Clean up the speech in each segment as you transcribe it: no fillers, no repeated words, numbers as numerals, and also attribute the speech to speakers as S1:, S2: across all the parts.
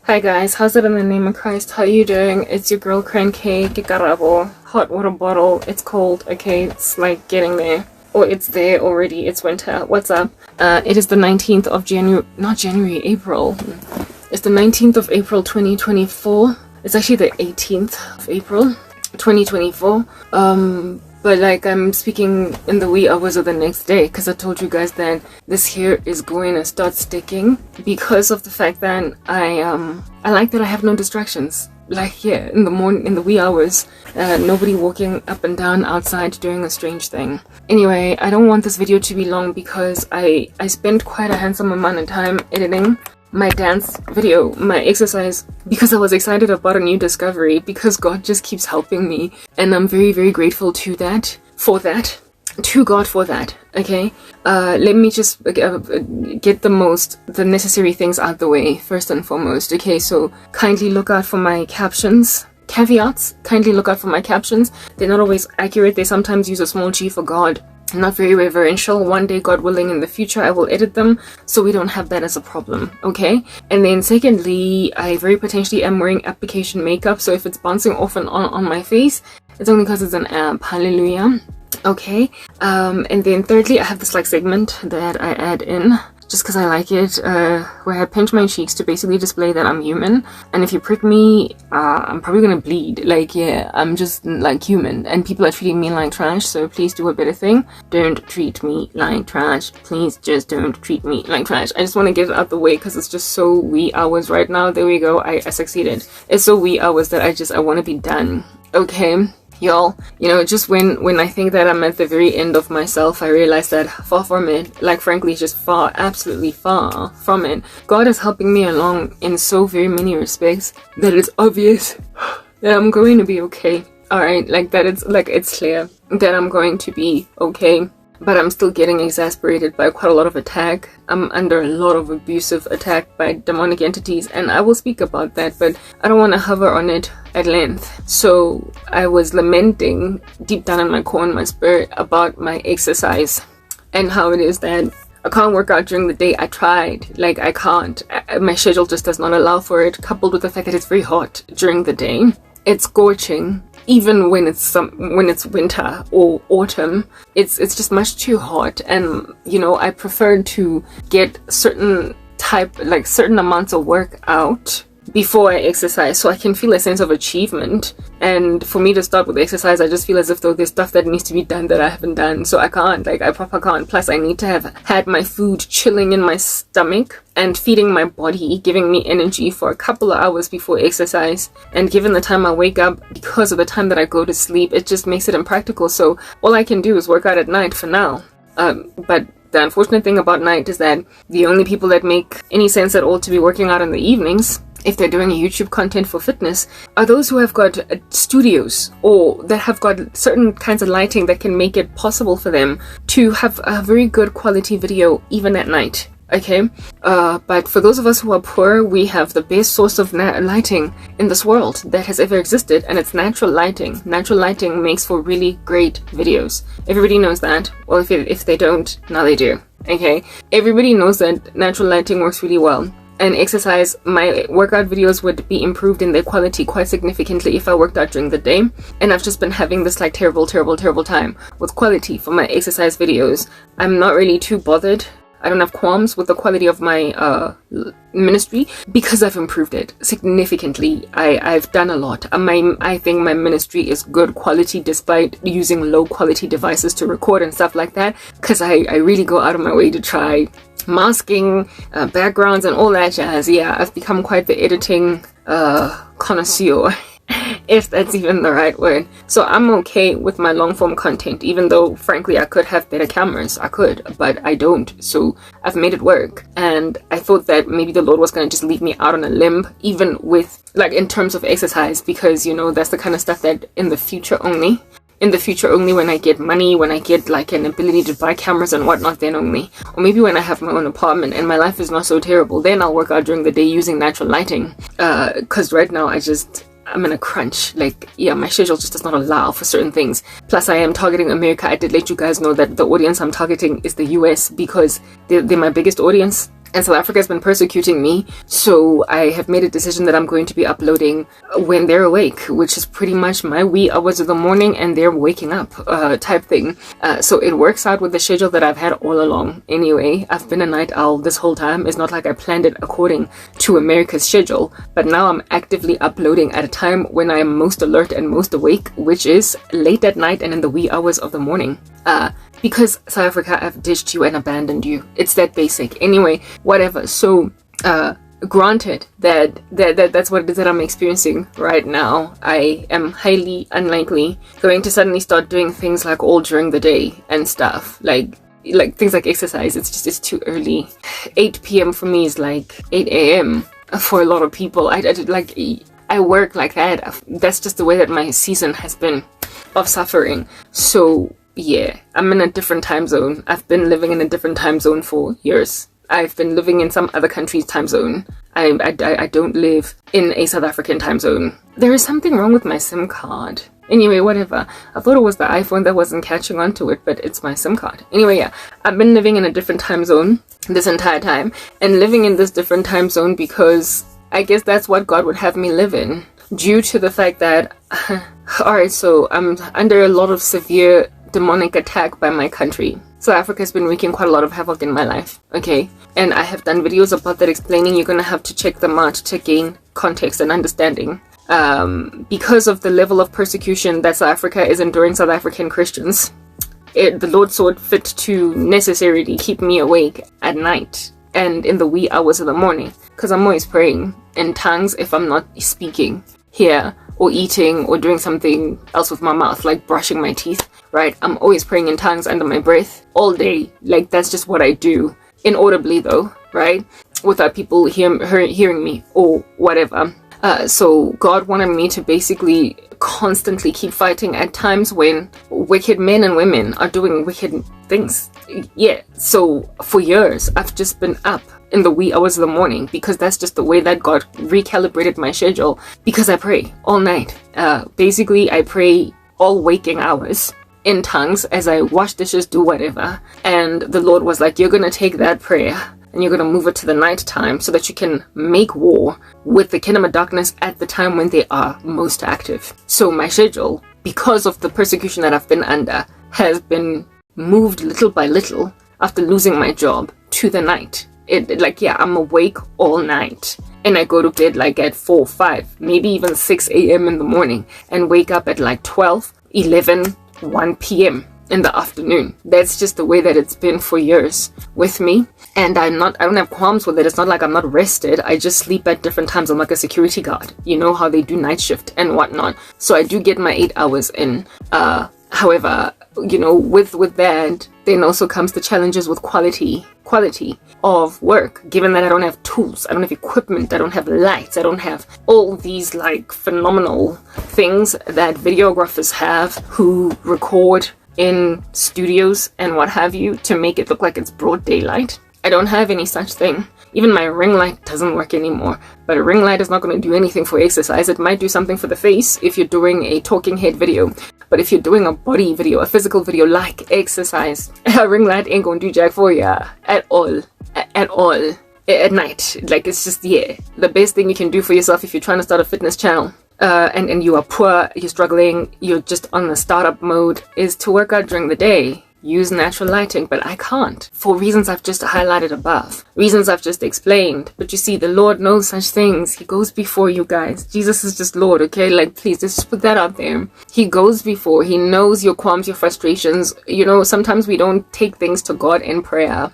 S1: Hi guys, how's it in the name of Christ? How you doing? It's your girl Cranky, Karabo, hot water bottle. It's cold, okay? It's like getting there. Or it's there already. It's winter. What's up? It is the 19th of April. It's the 19th of April 2024. It's actually the 18th of April 2024. But like I'm speaking in the wee hours of the next day because I told you guys that this hair is going to start sticking because of the fact that I like that I have no distractions. Like here in the morning, in the wee hours, nobody walking up and down outside doing a strange thing. Anyway, I don't want this video to be long because I spent quite a handsome amount of time editing my dance video, my exercise, because I was excited about a new discovery, because God just keeps helping me, and I'm very, very grateful to God for that, okay? Let me just get the necessary things out the way, first and foremost, okay? So kindly look out for my captions. Caveats, kindly look out for my captions. They're not always accurate. They sometimes use a small g for God. Not very reverential. One day, God willing, in the future I will edit them so we don't have that as a problem, okay? And then secondly, I very potentially am wearing application makeup, so if it's bouncing off and on my face, it's only because it's an app. Hallelujah. Okay. And then thirdly, I have this like segment that I add in just because I like it, where I pinch my cheeks to basically display that I'm human, and if you prick me, I'm probably gonna bleed. Like, yeah, I'm just like human, and people are treating me like trash, so please do a better thing. Don't treat me like trash. Please just don't treat me like trash. I just want to get it out the way because it's just so wee hours right now. There we go, I succeeded. It's so wee hours that I want to be done, okay? Y'all, you know, just when I think that I'm at the very end of myself, I realize that far from it, like frankly, just far, absolutely far from it. God is helping me along in so very many respects that it's obvious that I'm going to be okay. Alright, like that it's clear that I'm going to be okay. But I'm still getting exasperated by quite a lot of attack. I'm under a lot of abusive attack by demonic entities, and I will speak about that, but I don't want to hover on it at length. So I was lamenting deep down in my core and my spirit about my exercise and how it is that I can't work out during the day. I tried, like I can't. My schedule just does not allow for it, coupled with the fact that it's very hot during the day. It's scorching. Even when it's winter or autumn, it's just much too hot, and you know, I prefer to get certain amounts of work out before I exercise so I can feel a sense of achievement. And for me to start with exercise, I just feel as if though there's stuff that needs to be done that I haven't done, so I can't, like I proper can't. Plus I need to have had my food chilling in my stomach and feeding my body, giving me energy for a couple of hours before exercise. And given the time I wake up, because of the time that I go to sleep, it just makes it impractical. So all I can do is work out at night for now. But the unfortunate thing about night is that the only people that make any sense at all to be working out in the evenings, if they're doing YouTube content for fitness, are those who have got studios or that have got certain kinds of lighting that can make it possible for them to have a very good quality video even at night. Okay, but for those of us who are poor, we have the best source of lighting in this world that has ever existed, and it's natural lighting. Natural lighting makes for really great videos. Everybody knows that. Well, if they don't, now they do. Okay, everybody knows that natural lighting works really well. And exercise, my workout videos would be improved in their quality quite significantly if I worked out during the day. And I've just been having this like terrible time with quality for my exercise videos. I'm not really too bothered. I don't have qualms with the quality of my ministry because I've improved it significantly. I've done a lot. I think my ministry is good quality despite using low quality devices to record and stuff like that, because I really go out of my way to try masking, backgrounds and all that jazz. Yeah, I've become quite the editing connoisseur, if that's even the right word. So I'm okay with my long form content, even though frankly I could have better cameras. I could, but I don't. So I've made it work, and I thought that maybe the Lord was going to just leave me out on a limb, even with like in terms of exercise, because you know that's the kind of stuff that in the future only when I get money, when I get like an ability to buy cameras and whatnot, then only. Or maybe when I have my own apartment and my life is not so terrible, then I'll work out during the day using natural lighting, because right now I'm in a crunch. Like, yeah, my schedule just does not allow for certain things. Plus, I am targeting America. I did let you guys know that the audience I'm targeting is the US because they're my biggest audience. and South Africa has been persecuting me, so I have made a decision that I'm going to be uploading when they're awake, which is pretty much my wee hours of the morning and they're waking up type thing. So it works out with the schedule that I've had all along. Anyway, I've been a night owl this whole time. It's not like I planned it according to America's schedule, but now I'm actively uploading at a time when I am most alert and most awake, which is late at night and in the wee hours of the morning. Because South Africa, I've ditched you and abandoned you. It's that basic. Anyway, whatever. So, granted that's what it is that I'm experiencing right now, I am highly unlikely going to suddenly start doing things like all during the day and stuff. Like things like exercise. It's too early. 8 p.m. for me is like 8 a.m. for a lot of people. I work like that. That's just the way that my season has been of suffering. So yeah, I'm in a different time zone. I've been living in a different time zone for years. I've been living in some other country's time zone. I don't live in a South African time zone. There is something wrong with my SIM card. Anyway, whatever. I thought it was the iPhone that wasn't catching on to it, but it's my SIM card. Anyway, yeah, I've been living in a different time zone this entire time, and living in this different time zone because I guess that's what God would have me live in, due to the fact that alright, so I'm under a lot of severe demonic attack by my country. South Africa has been wreaking quite a lot of havoc in my life, okay? And I have done videos about that explaining. You're gonna have to check them out to gain context and understanding. Because of the level of persecution that South Africa is enduring South African Christians, the Lord saw it fit to necessarily keep me awake at night and in the wee hours of the morning, because I'm always praying in tongues if I'm not speaking here or eating or doing something else with my mouth, like brushing my teeth, right? I'm always praying in tongues under my breath all day. Like, that's just what I do, inaudibly though, right? Without people hearing me or whatever. So God wanted me to basically constantly keep fighting at times when wicked men and women are doing wicked things. Yeah, so for years I've just been up in the wee hours of the morning because that's just the way that God recalibrated my schedule, because I pray all night. Basically I pray all waking hours in tongues as I wash dishes, do whatever. And the Lord was like, you're gonna take that prayer and you're going to move it to the night time so that you can make war with the kingdom of darkness at the time when they are most active. So my schedule, because of the persecution that I've been under, has been moved little by little after losing my job to the night. I'm awake all night and I go to bed like at 4, 5, maybe even 6 a.m. in the morning and wake up at like 12, 11, 1 p.m. in the afternoon. That's just the way that it's been for years with me. And I don't have qualms with it. It's not like I'm not rested. I just sleep at different times. I'm like a security guard. You know how they do night shift and whatnot. So I do get my 8 hours in. However, you know, with that, then also comes the challenges with quality of work, given that I don't have tools, I don't have equipment, I don't have lights, I don't have all these like phenomenal things that videographers have who record in studios and what have you to make it look like it's broad daylight. I don't have any such thing. Even my ring light doesn't work anymore. But a ring light is not going to do anything for exercise. It might do something for the face if you're doing a talking head video. But if you're doing a body video, a physical video like exercise, a ring light ain't going to do jack for ya at all. At all. At night. Like, it's just, yeah. The best thing you can do for yourself if you're trying to start a fitness channel, and you are poor, you're struggling, you're just on the startup mode, is to work out during the day. Use natural lighting, but I can't for reasons I've just highlighted above, reasons I've just explained. But you see, the Lord knows such things. He goes before you guys. Jesus is just Lord, okay? Like, please just put that out there. He goes before. He knows your qualms, your frustrations. You know, sometimes we don't take things to God in prayer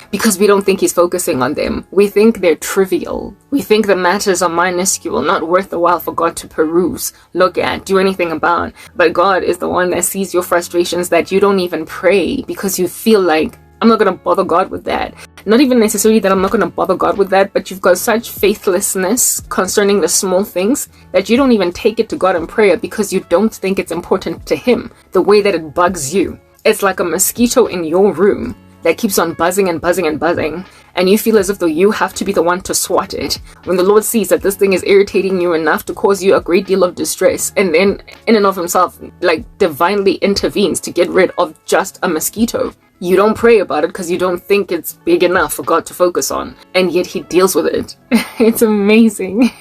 S1: because we don't think he's focusing on them. We think they're trivial. We think the matters are minuscule, not worth the while for God to peruse, look at, do anything about. But God is the one that sees your frustrations that you don't even pray because you feel like, I'm not going to bother God with that. Not even necessarily that I'm not going to bother God with that, but you've got such faithlessness concerning the small things that you don't even take it to God in prayer because you don't think it's important to him the way that it bugs you. It's like a mosquito in your room that keeps on buzzing and buzzing and buzzing, and you feel as if though you have to be the one to swat it, when the Lord sees that this thing is irritating you enough to cause you a great deal of distress, and then in and of himself like divinely intervenes to get rid of just a mosquito. You don't pray about it because you don't think it's big enough for God to focus on. And yet he deals with it. It's amazing.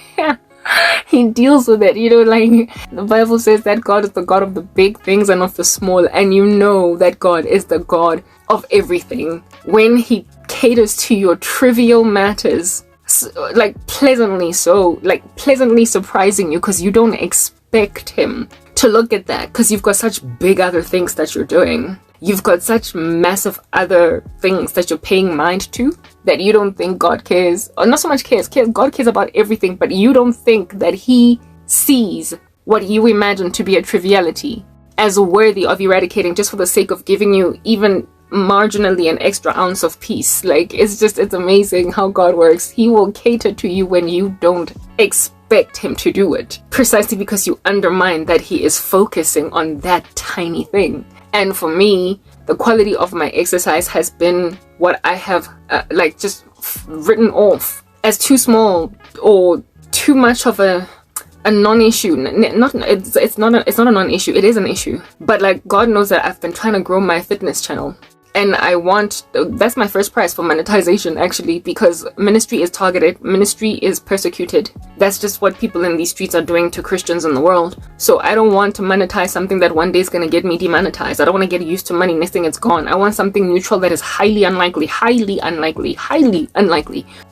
S1: He deals with it. You know, like the Bible says that God is the God of the big things and of the small. And you know that God is the God of everything. When he caters to your trivial matters, like pleasantly surprising you, because you don't expect him to look at that, because you've got such big other things that you're doing. You've got such massive other things that you're paying mind to that you don't think God cares, or not so much cares. God cares about everything, but you don't think that he sees what you imagine to be a triviality as worthy of eradicating just for the sake of giving you even marginally an extra ounce of peace. Like, it's amazing how God works. He will cater to you when you don't expect him to do it, precisely because you undermine that he is focusing on that tiny thing. And for me, the quality of my exercise has been what I have just written off as too small or too much of a non-issue. It's not a non-issue. It is an issue. But like, God knows that I've been trying to grow my fitness channel. And that's my first prize for monetization, actually, because ministry is targeted, ministry is persecuted. That's just what people in these streets are doing to Christians in the world. So I don't want to monetize something that one day is going to get me demonetized. I don't want to get used to money, next thing it's gone. I want something neutral that is highly unlikely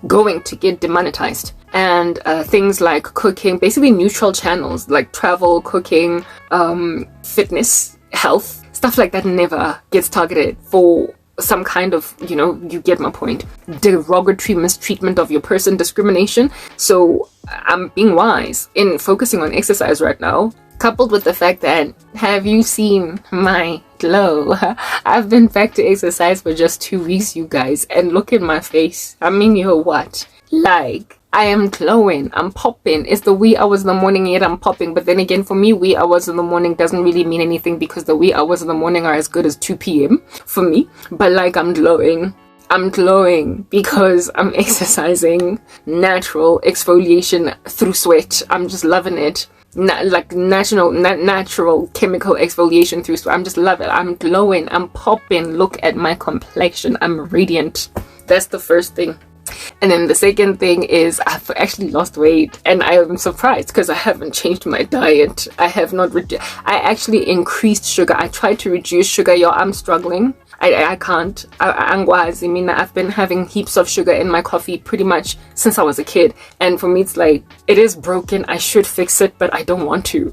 S1: going to get demonetized. And things like cooking, basically neutral channels like travel, cooking, fitness, health, stuff like that never gets targeted for some kind of, you get my point, derogatory mistreatment of your person, discrimination. So I'm being wise in focusing on exercise right now, coupled with the fact that, have you seen my glow? I've been back to exercise for just 2 weeks, you guys, and look at my face. I mean, what? Like, I am glowing, I'm popping. It's the wee hours in the morning, yet I'm popping. But then again, for me, wee hours in the morning doesn't really mean anything, because the wee hours in the morning are as good as 2 p.m. for me. But like, I'm glowing. I'm glowing because I'm exercising, natural exfoliation through sweat. I'm just loving it. Natural chemical exfoliation through sweat. I'm just love it. I'm glowing. I'm popping. Look at my complexion. I'm radiant. That's the first thing. And then the second thing is I've actually lost weight, and I am surprised because I haven't changed my diet. I have not I actually increased sugar. I tried to reduce sugar. I'm struggling. I can't. I've been having heaps of sugar in my coffee pretty much since I was a kid, and for me it's like, it is broken. I should fix it, but I don't want to.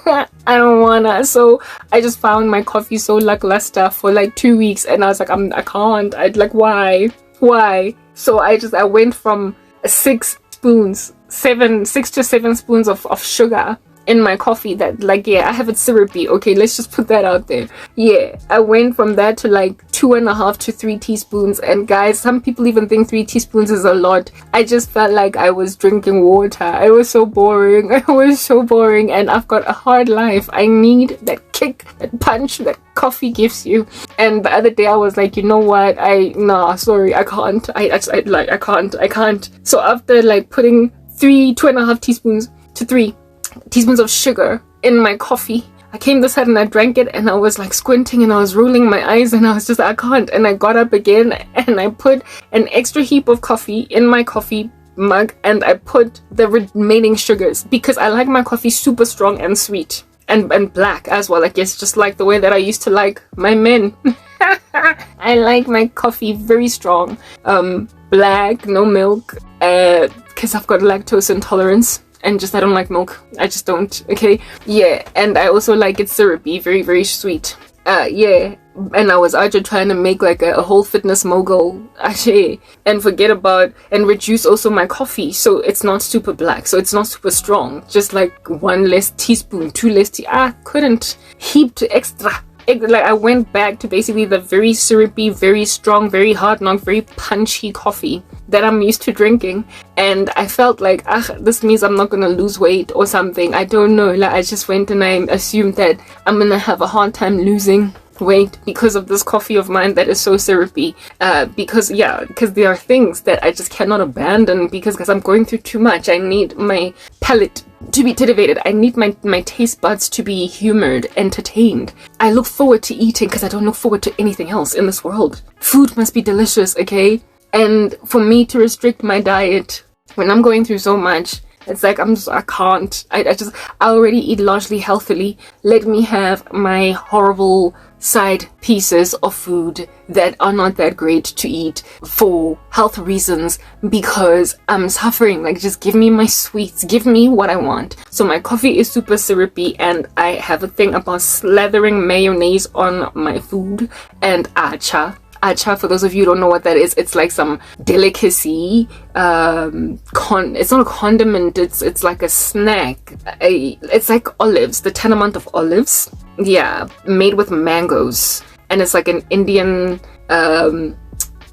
S1: I don't wanna. So I just found my coffee so lackluster for like 2 weeks, and I was like, I can't. Why? So I went from 6 to 7 spoons of sugar in my coffee that, like, yeah, I have it syrupy. Okay, let's just put that out there. Yeah, I went from that to like 2.5 to 3 teaspoons. And guys, some people even think 3 teaspoons is a lot. I just felt like I was drinking water. It was so boring. And I've got a hard life. I need that kick, that punch that coffee gives you. And the other day I was like, you know what? I can't. I can't. So after like putting 2.5 teaspoons to 3 teaspoons of sugar in my coffee, I came this side and I drank it, and I was like squinting and I was rolling my eyes, and I was just, I can't. And I got up again and I put an extra heap of coffee in my coffee mug, and I put the remaining sugars, because I like my coffee super strong and sweet and black as well. I guess just like the way that I used to like my men. I like my coffee very strong, black, no milk, because I've got lactose intolerance. And just, I don't like milk. I just don't. Okay. Yeah. And I also like it syrupy. Very, very sweet. Yeah. And I was out here trying to make like a whole fitness mogul. Actually. And forget about, and reduce also my coffee. So it's not super black. So it's not super strong. Just like 1 less teaspoon, 2 less I couldn't heaped extra. Like, I went back to basically the very syrupy, very strong, very hard knock, very punchy coffee that I'm used to drinking. And I felt like, this means I'm not gonna lose weight or something. I don't know. Like, I just went and I assumed that I'm gonna have a hard time losing weight because of this coffee of mine that is so syrupy. Because there are things that I just cannot abandon because I'm going through too much. I need my palate to be titivated. I need my taste buds to be humored, entertained. I look forward to eating because I don't look forward to anything else in this world. Food must be delicious, okay? And for me to restrict my diet when I'm going through so much, it's like I can't. I already eat largely healthily. Let me have my horrible side pieces of food that are not that great to eat for health reasons because I'm suffering. Like, just give me my sweets, give me what I want. So my coffee is super syrupy, and I have a thing about slathering mayonnaise on my food and acha. Acha, for those of you who don't know what that is, it's like some delicacy. It's not a condiment, it's like a snack. It's like olives, the tenement of olives. Yeah, made with mangoes. And it's like an Indian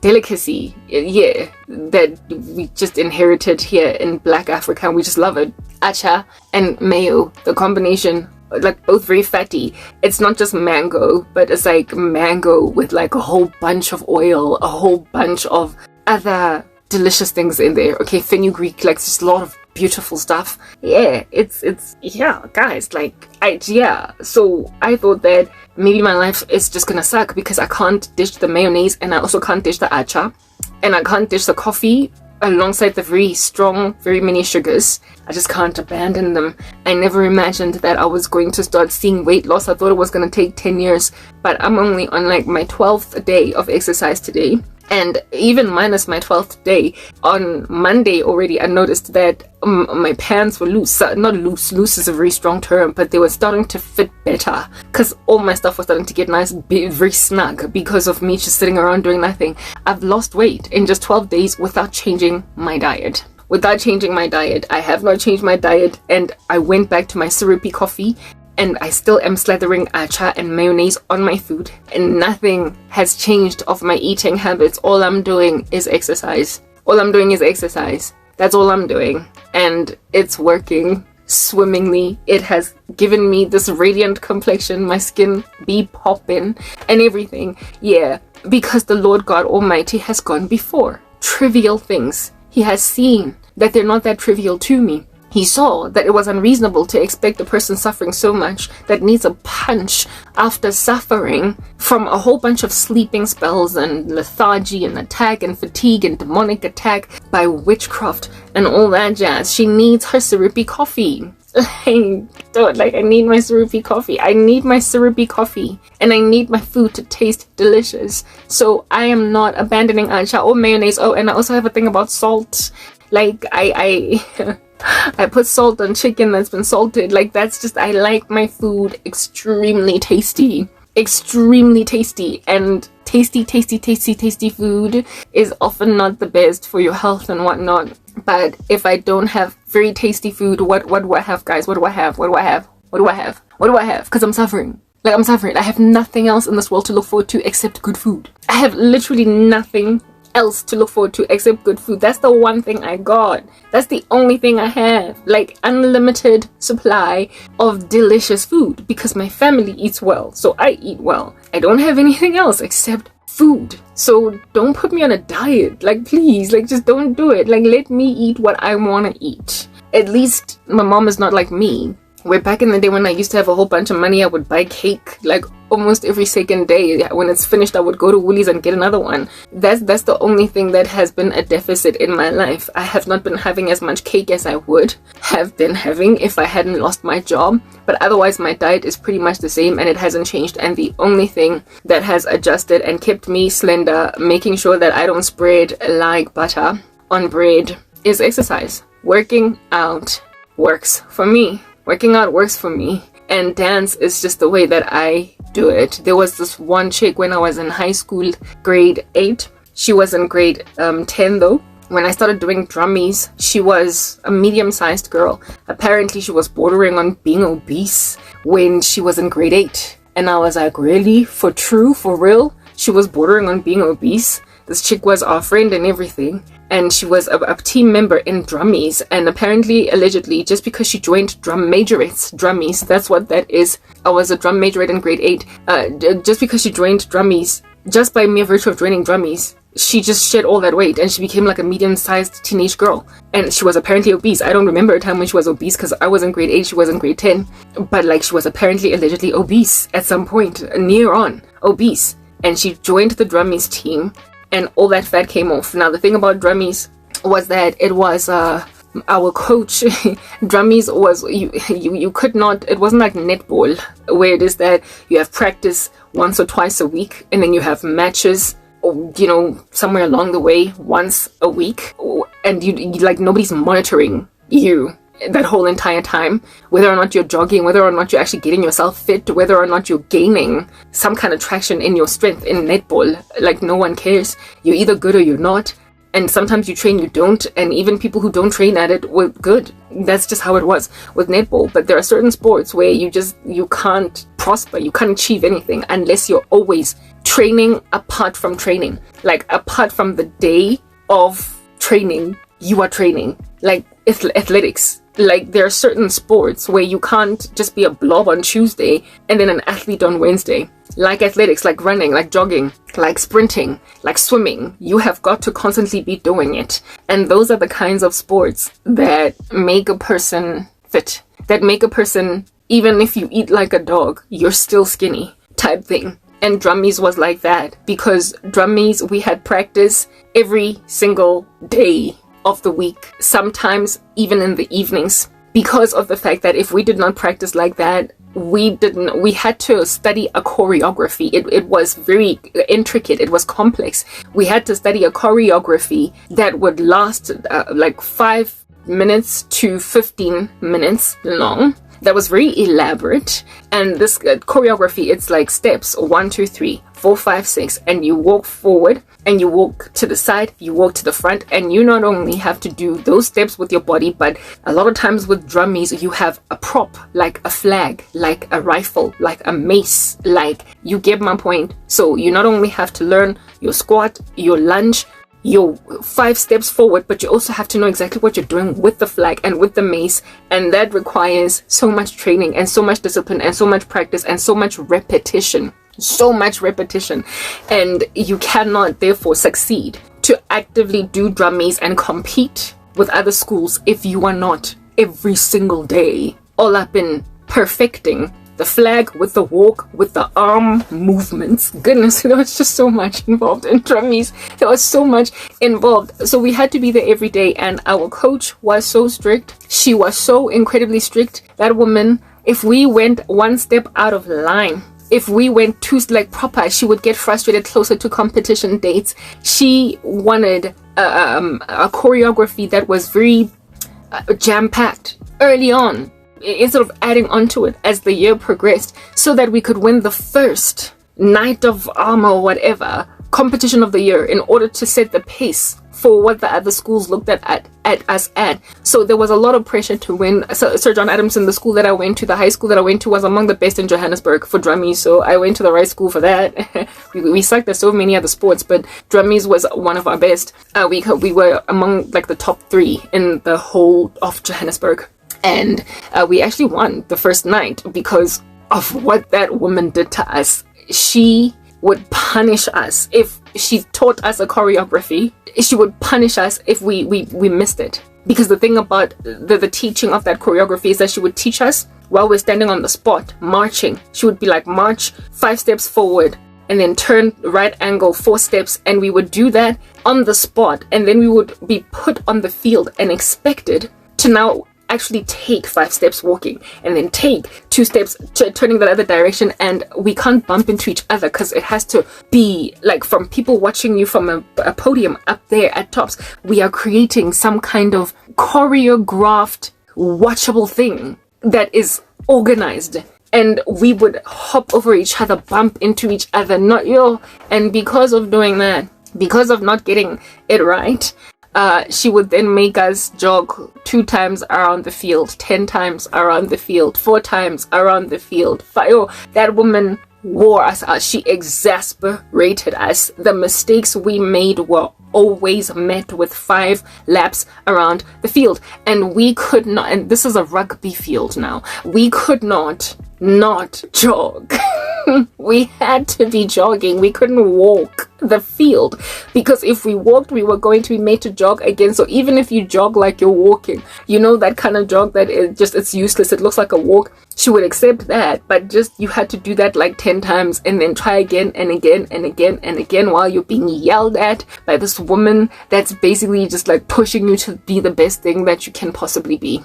S1: delicacy, yeah, that we just inherited here in Black Africa. We just love it. Acha and mayo, the combination, like both very fatty. It's not just mango, but it's like mango with like a whole bunch of oil, a whole bunch of other delicious things in there. Okay, fenugreek, like just a lot of beautiful stuff. Yeah, it's yeah, guys, like so I thought that maybe my life is just gonna suck because I can't dish the mayonnaise, and I also can't dish the acha, and I can't dish the coffee alongside the very strong, very many sugars. I just can't abandon them. I never imagined that I was going to start seeing weight loss. I thought it was going to take 10 years, but I'm only on like my 12th day of exercise today. And even minus my 12th day, on Monday already, I noticed that my pants were loose. Not loose, loose is a very strong term, but they were starting to fit better because all my stuff was starting to get nice, very snug because of me just sitting around doing nothing. I've lost weight in just 12 days without changing my diet. I have not changed my diet, and I went back to my syrupy coffee, and I still am slathering acha and mayonnaise on my food, and nothing has changed of my eating habits. All I'm doing is exercise. That's all I'm doing, and it's working swimmingly. It has given me this radiant complexion, my skin be popping and everything. Yeah, because the Lord God Almighty has gone before. Trivial things, He has seen that they're not that trivial to me. He saw that it was unreasonable to expect a person suffering so much that needs a punch after suffering from a whole bunch of sleeping spells and lethargy and attack and fatigue and demonic attack by witchcraft and all that jazz. She needs her syrupy coffee. I need my syrupy coffee. And I need my food to taste delicious. So I am not abandoning acha or mayonnaise. Oh, and I also have a thing about salt. Like, I put salt on chicken that's been salted. Like, that's just, I like my food extremely tasty. And tasty food is often not the best for your health and whatnot. But if I don't have very tasty food, what do I have, guys? What do I have? Because I'm suffering. I have nothing else in this world to look forward to except good food. I have literally nothing else to look forward to except good food. That's the one thing I got. That's the only thing I have. Like, unlimited supply of delicious food because my family eats well, so I eat well. I don't have anything else except food. So don't put me on a diet. Like, please, like, just don't do it. Like, let me eat what I want to eat. At least my mom is not like me, where back in the day when I used to have a whole bunch of money, I would buy cake like almost every second day. When it's finished, I would go to Woolies and get another one. That's the only thing that has been a deficit in my life. I have not been having as much cake as I would have been having if I hadn't lost my job. But otherwise, my diet is pretty much the same and it hasn't changed. And the only thing that has adjusted and kept me slender, making sure that I don't spread like butter on bread, is exercise. Working out works for me. And dance is just the way that I do it. There was this one chick when I was in high school, grade 8. She was in grade 10 though. When I started doing drummies, she was a medium-sized girl. Apparently she was bordering on being obese when she was in grade 8. And I was like, really? For true? For real? She was bordering on being obese? This chick was our friend and everything. And she was a team member in drummies, and apparently, allegedly, just because she joined drummies, that's what that is. I was a drum majorette in grade 8. Just because she joined drummies just by mere virtue of joining drummies, she just shed all that weight and she became like a medium-sized teenage girl. And she was apparently obese. I don't remember a time when she was obese because I was in grade 8, she was in grade 10. But like she was apparently allegedly obese at some point, near on obese. And she joined the drummies team and all that fat came off. Now the thing about drummies was that it was our coach. Drummies was you could not, it wasn't like netball where it is that you have practice once or twice a week and then you have matches, you know, somewhere along the way once a week, and you like nobody's monitoring you that whole entire time, whether or not you're jogging, whether or not you're actually getting yourself fit, whether or not you're gaining some kind of traction in your strength. In netball, like no one cares. You're either good or you're not. And sometimes you train, you don't, and even people who don't train at it were good. That's just how it was with netball. But there are certain sports where you can't prosper, you can't achieve anything unless you're always training apart from training. Like apart from the day of training, you are training. Like athletics. Like there are certain sports where you can't just be a blob on Tuesday and then an athlete on Wednesday. Like athletics, like running, like jogging, like sprinting, like swimming. You have got to constantly be doing it. And those are the kinds of sports that make a person fit. That make a person, even if you eat like a dog, you're still skinny type thing. And drummies was like that because drummies, we had practice every single day of the week, sometimes even in the evenings, because of the fact that if we did not practice like that, we had to study a choreography. It was very intricate, it was complex. We had to study a choreography that would last like 5 minutes to 15 minutes long. That was very elaborate. And this choreography, it's like steps 1, 2, 3, 4, 5, 6, and you walk forward and you walk to the side, you walk to the front, and you not only have to do those steps with your body, but a lot of times with drummies you have a prop, like a flag, like a rifle, like a mace. Like, you get my point. So you not only have to learn your squat, your lunge, your 5 steps forward, but you also have to know exactly what you're doing with the flag and with the mace, and that requires so much training and so much discipline and so much practice and so much repetition. And you cannot therefore succeed to actively do drummies and compete with other schools if you are not every single day all up in perfecting the flag, with the walk, with the arm movements. Goodness, there was just so much involved in drummies. There was so much involved. So we had to be there every day, and our coach was so strict. She was so incredibly strict. That woman, if we went one step out of line, if we went too like proper, she would get frustrated closer to competition dates. She wanted a choreography that was very jam-packed early on, instead of adding onto it as the year progressed, so that we could win the first night of armor or whatever competition of the year in order to set the pace for what the other schools looked at us at. So there was a lot of pressure to win. Sir John Adamson, the school that I went to, the high school that I went to, was among the best in Johannesburg for drummies, so I went to the right school for that. we sucked at so many other sports, but drummies was one of our best. We were among like the top 3 in the whole of Johannesburg. And we actually won the first night because of what that woman did to us. She would punish us if she taught us a choreography. She would punish us if we missed it. Because the thing about the teaching of that choreography is that she would teach us while we're standing on the spot, marching. She would be like, march 5 steps forward and then turn right angle 4 steps, and we would do that on the spot, and then we would be put on the field and expected to now actually take 5 steps walking and then take 2 steps turning the other direction, and we can't bump into each other because it has to be like from people watching you from a podium up there at tops. We are creating some kind of choreographed, watchable thing that is organized, and we would hop over each other, bump into each other, and because of doing that, because of not getting it right, she would then make us jog 2 times around the field, 10 times around the field, 4 times around the field. That woman wore us out. She exasperated us. The mistakes we made were always met with 5 laps around the field. And we could not, and this is a rugby field now, we could not jog We had to be jogging. We couldn't walk the field, because if we walked, we were going to be made to jog again. So even if you jog like you're walking, you know, that kind of jog that it's useless, it looks like a walk, she would accept that. But just, you had to do that like 10 times and then try again and again and again and again, while you're being yelled at by this woman that's basically just like pushing you to be the best thing that you can possibly be.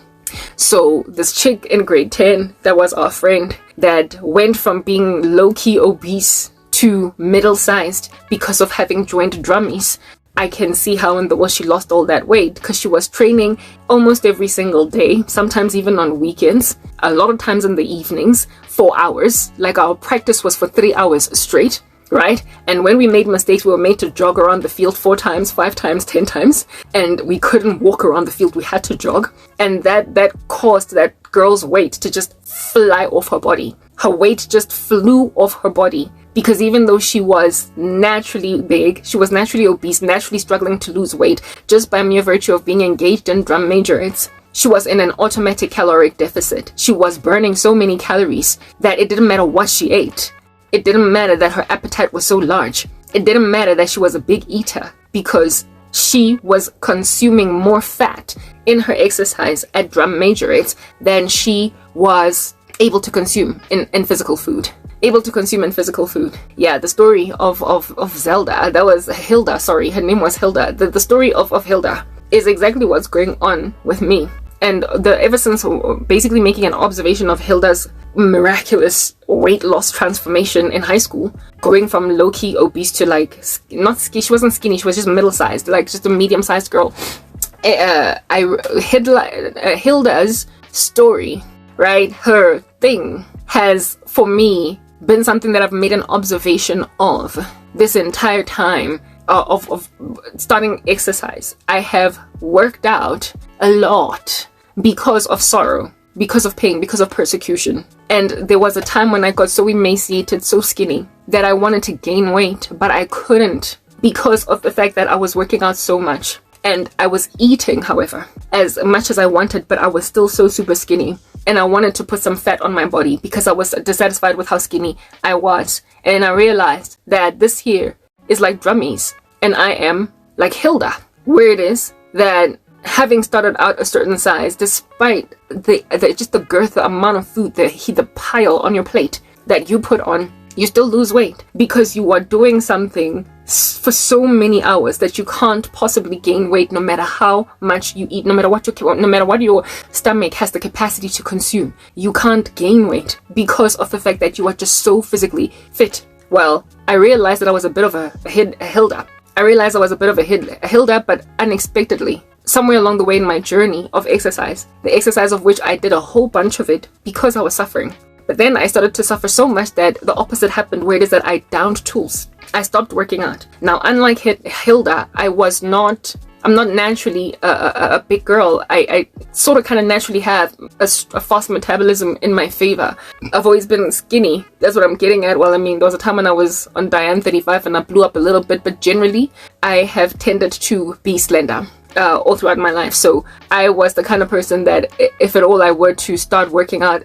S1: So this chick in grade 10, that was our friend, that went from being low-key obese to middle-sized because of having joined drummies. I can see how in the world she lost all that weight, because she was training almost every single day, sometimes even on weekends, a lot of times in the evenings, 4 hours. Like, our practice was for 3 hours straight, right? And when we made mistakes, we were made to jog around the field 4 times, 5 times, 10 times, and we couldn't walk around the field, we had to jog. And that caused that girl's weight to just fly off her body. Her weight just flew off her body, because even though she was naturally big, she was naturally obese, naturally struggling to lose weight, just by mere virtue of being engaged in drum majorates, she was in an automatic caloric deficit. She was burning so many calories that it didn't matter what she ate. It didn't matter that her appetite was so large. It didn't matter that she was a big eater, because she was consuming more fat in her exercise at drum majorates than she was able to consume in physical food. Able to consume in physical food. Yeah, the story of Zelda, that was Hilda, sorry, her name was Hilda. The story of Hilda is exactly what's going on with me. And ever since basically making an observation of Hilda's miraculous weight loss transformation in high school, going from low-key obese to like, not skinny, she wasn't skinny, she was just middle-sized, like just a medium-sized girl. Hilda's story, right, her thing, has, for me, been something that I've made an observation of this entire time of starting exercise. I have worked out a lot because of sorrow, because of pain, because of persecution. And there was a time when I got so emaciated, so skinny, that I wanted to gain weight, but I couldn't, because of the fact that I was working out so much. And I was eating, however, as much as I wanted, but I was still so super skinny. And I wanted to put some fat on my body because I was dissatisfied with how skinny I was. And I realized that this here is like drummies, and I am like Hilda, where it is that having started out a certain size, despite the girth, the amount of food, the pile on your plate that you put on, you still lose weight because you are doing something for so many hours that you can't possibly gain weight, no matter how much you eat, no matter what your stomach has the capacity to consume. You can't gain weight because of the fact that you are just so physically fit. Well, I realized that I was a bit of a Hilda. I realized I was a bit of a Hilda, but unexpectedly, somewhere along the way in my journey of exercise, the exercise of which I did a whole bunch of it because I was suffering. But then I started to suffer so much that the opposite happened, where it is that I downed tools. I stopped working out. Now, unlike Hilda, I'm not naturally a big girl. I sort of kind of naturally have a fast metabolism in my favor. I've always been skinny. That's what I'm getting at. Well, I mean, there was a time when I was on Diane 35 and I blew up a little bit, but generally I have tended to be slender all throughout my life. So I was the kind of person that if at all I were to start working out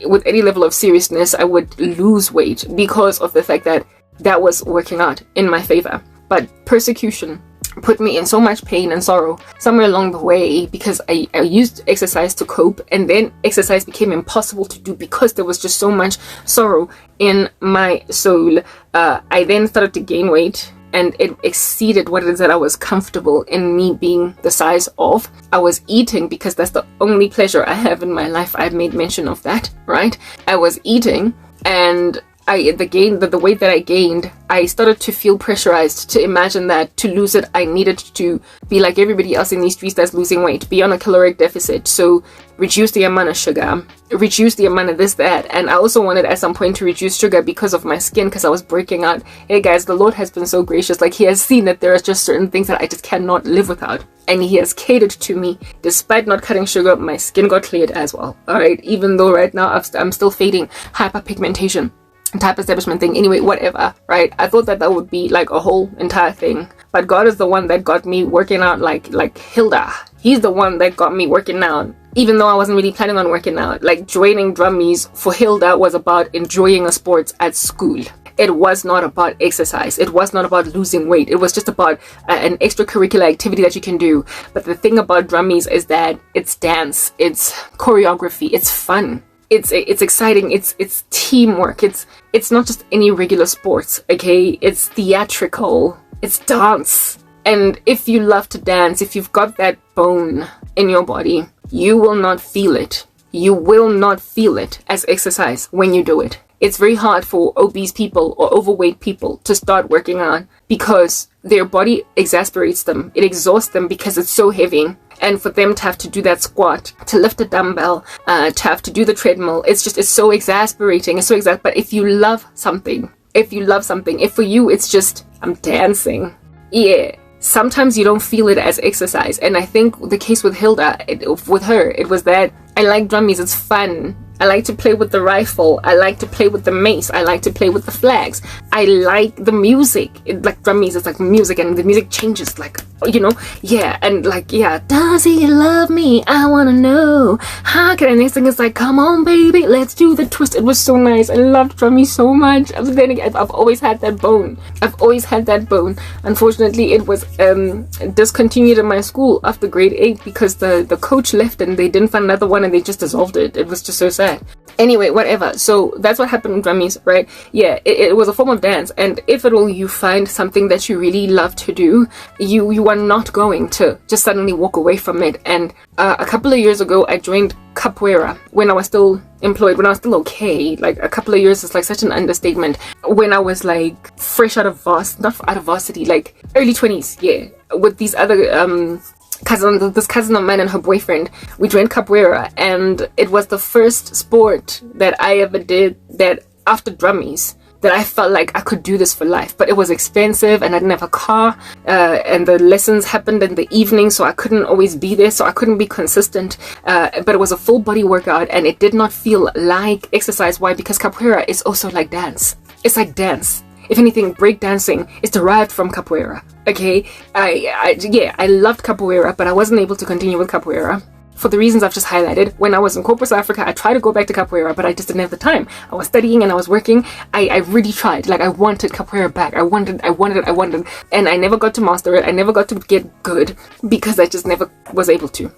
S1: with any level of seriousness, I would lose weight because of the fact that that was working out in my favor. But persecution put me in so much pain and sorrow somewhere along the way, because I used exercise to cope, and then exercise became impossible to do because there was just so much sorrow in my soul. I then started to gain weight, and it exceeded what it is that I was comfortable in me being the size of. I was eating because that's the only pleasure I have in my life. I've made mention of that, right? I was eating, and the weight that I gained, I started to feel pressurized to imagine that to lose it, I needed to be like everybody else in these streets that's losing weight, be on a caloric deficit. So reduce the amount of sugar, reduce the amount of this, that. And I also wanted at some point to reduce sugar because of my skin, because I was breaking out. Hey guys, the Lord has been so gracious. Like, he has seen that there are just certain things that I just cannot live without. And he has catered to me. Despite not cutting sugar, my skin got cleared as well. Alright, even though right now I'm still fading hyperpigmentation type establishment thing. Anyway, whatever, right? I thought that would be like a whole entire thing, but God is the one that got me working out like Hilda. He's the one that got me working out, even though I wasn't really planning on working out. Like, joining drummies for Hilda was about enjoying a sport at school. It was not about exercise. It was not about losing weight. It was just about an extracurricular activity that you can do. But the thing about drummies is that it's dance, it's choreography, it's fun, it's exciting, it's teamwork, it's not just any regular sports, okay? It's theatrical, it's dance. And if you love to dance, if you've got that bone in your body, you will not feel it. You will not feel it as exercise when you do it. It's very hard for obese people or overweight people to start working out because their body exasperates them. It exhausts them because it's so heavy. And for them to have to do that squat, to lift a dumbbell, to have to do the treadmill, it's so exasperating. But if you love something, if for you it's just, I'm dancing. Yeah. Sometimes you don't feel it as exercise. And I think the case with Hilda, with her, it was that I like drummies. It's fun. I like to play with the rifle. I like to play with the mace. I like to play with the flags. I like the music. Like drummies, it's like music, and the music changes, like, you know, yeah, and like, yeah, does he love me? I wanna know. How can I? Next thing is like, come on, baby, let's do the twist. It was so nice. I loved drummies so much. I've always had that bone. Unfortunately, it was discontinued in my school after grade 8 because the coach left and they didn't find another one and they just dissolved it. It was just so sad. Anyway, whatever. So that's what happened with drummies, right? Yeah, it was a form of dance, and if at all you find something that you really love to do, you are not going to just suddenly walk away from it. And a couple of years ago, I joined capoeira when I was still employed, when I was still okay. Like, a couple of years is like such an understatement. When I was like fresh out of not out of varsity, like early 20s, yeah, with these other this cousin of mine and her boyfriend, we joined capoeira, and it was the first sport that I ever did that after drummies that I felt like I could do this for life. But it was expensive and I didn't have a car, and the lessons happened in the evening, so I couldn't always be there, so I couldn't be consistent, but it was a full body workout and it did not feel like exercise. Why? Because capoeira is also like dance. It's like dance. If anything, breakdancing is derived from capoeira. Okay, I loved capoeira, but I wasn't able to continue with capoeira for the reasons I've just highlighted. When I was in corporate South Africa, I tried to go back to capoeira, but I just didn't have the time. I was studying and I was working. I really tried. Like, I wanted capoeira back. I wanted, and I never got to master it. I never got to get good because I just never was able to.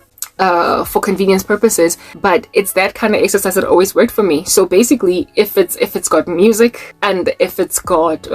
S1: For convenience purposes, but it's that kind of exercise that always worked for me. So basically, if it's got music and if it's got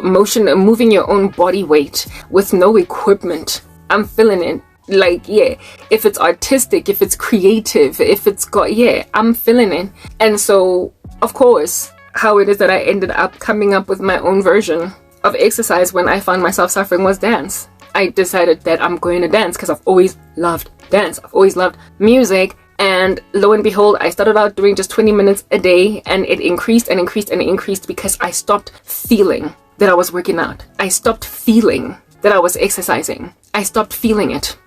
S1: motion, moving your own body weight with no equipment, I'm feeling it. Like, yeah, if it's artistic, if it's creative, if it's got, yeah, I'm feeling it. And so, of course, how it is that I ended up coming up with my own version of exercise when I found myself suffering was dance. I decided that I'm going to dance because I've always loved dance. I've always loved music. And lo and behold, I started out doing just 20 minutes a day, and it increased and increased and increased because I stopped feeling that I was working out. I stopped feeling that I was exercising. I stopped feeling it.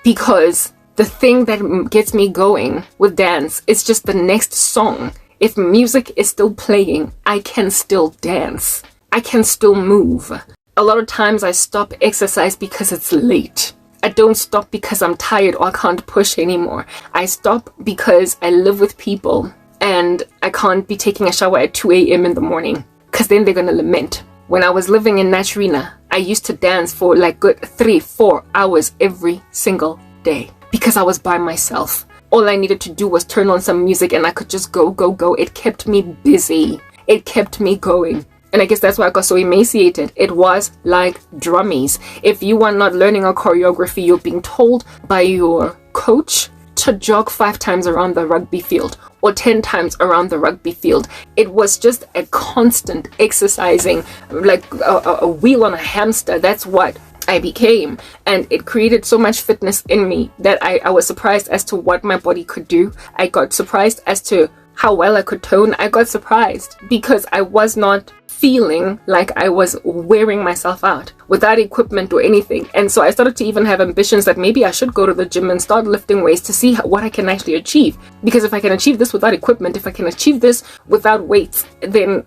S1: Because the thing that gets me going with dance is just the next song. If music is still playing, I can still dance. I can still move. A lot of times I stop exercise because it's late. I don't stop because I'm tired or I can't push anymore. I stop because I live with people and I can't be taking a shower at 2 a.m. in the morning, because then they're going to lament. When I was living in Naturina, I used to dance for like good 3-4 hours every single day because I was by myself. All I needed to do was turn on some music and I could just go. It kept me busy. It kept me going. And I guess that's why I got so emaciated. It was like drummies. If you are not learning a choreography, you're being told by your coach to jog 5 times around the rugby field or 10 times around the rugby field. It was just a constant exercising, like a wheel on a hamster. That's what I became. And it created so much fitness in me that I was surprised as to what my body could do. I got surprised as to how well I could tone. I got surprised because I was not feeling like I was wearing myself out without equipment or anything. And so I started to even have ambitions that maybe I should go to the gym and start lifting weights to see what I can actually achieve. Because if I can achieve this without equipment, if I can achieve this without weights, then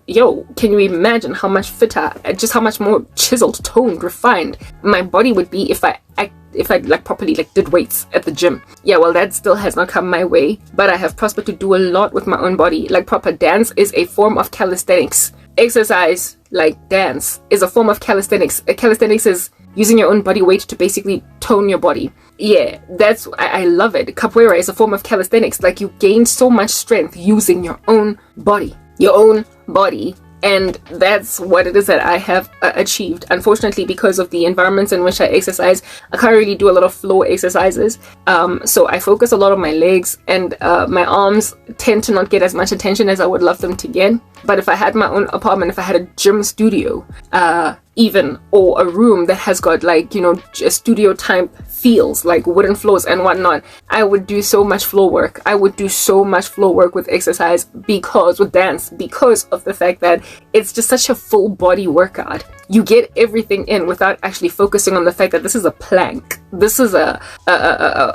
S1: can you imagine how much fitter, just how much more chiseled, toned, refined my body would be if I like properly like did weights at the gym. Yeah, well, that still has not come my way, but I have prospered to do a lot with my own body. Like, proper dance is a form of calisthenics. Exercise, like dance, is a form of calisthenics. Calisthenics is using your own body weight to basically tone your body. Yeah, I love it. Capoeira is a form of calisthenics. Like, you gain so much strength using your own body. And that's what it is that I have achieved. Unfortunately, because of the environments in which I exercise, I can't really do a lot of floor exercises. So I focus a lot on my legs, and my arms tend to not get as much attention as I would love them to get. But if I had my own apartment, if I had a gym studio, or a room that has got like, a studio type feels, like wooden floors and whatnot, I would do so much floor work. I would do so much floor work with exercise, with dance, because of the fact that it's just such a full body workout. You get everything in without actually focusing on the fact that this is a plank, this is a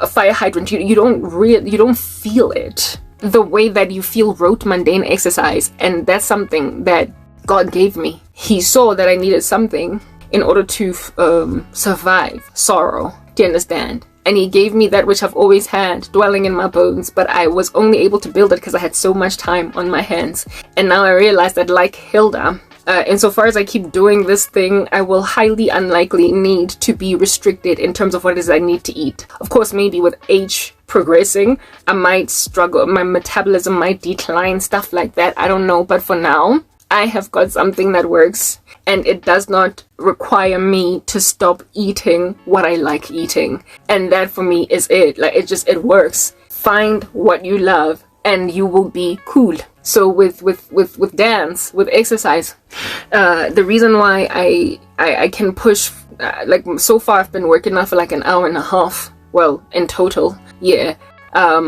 S1: fire hydrant. You don't feel it the way that you feel rote mundane exercise. And that's something that God gave me. He saw that I needed something in order to survive sorrow. Do you understand? And he gave me that which I've always had dwelling in my bones, but I was only able to build it because I had so much time on my hands. And now I realize that, like Hilda, insofar as I keep doing this thing, I will highly unlikely need to be restricted in terms of what it is I need to eat. Of course, maybe with age progressing, I might struggle, my metabolism might decline, stuff like that. I don't know, but for now, I have got something that works, and it does not require me to stop eating what I like eating. And that for me is it. Like, it works. Find what you love and you will be cool. So with dance, with exercise, the reason why I can push, like, so far I've been working now for like an hour and a half. Well, in total, yeah.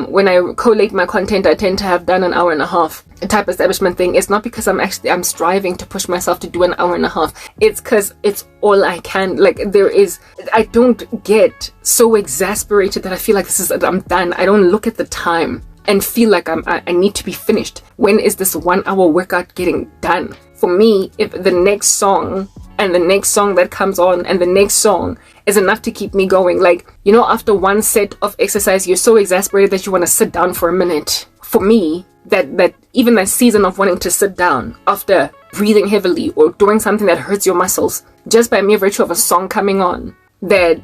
S1: When I collate my content, I tend to have done an hour and a half type establishment thing. It's not because I'm striving to push myself to do an hour and a half. It's because it's all I can. Like, I don't get so exasperated that I feel like I'm done. I don't look at the time and feel like I need to be finished. When is this 1 hour workout getting done? For me, if the next song and the next song that comes on and the next song is enough to keep me going. Like, after one set of exercise, you're so exasperated that you want to sit down for a minute. For me, that even that season of wanting to sit down after breathing heavily or doing something that hurts your muscles, just by mere virtue of a song coming on that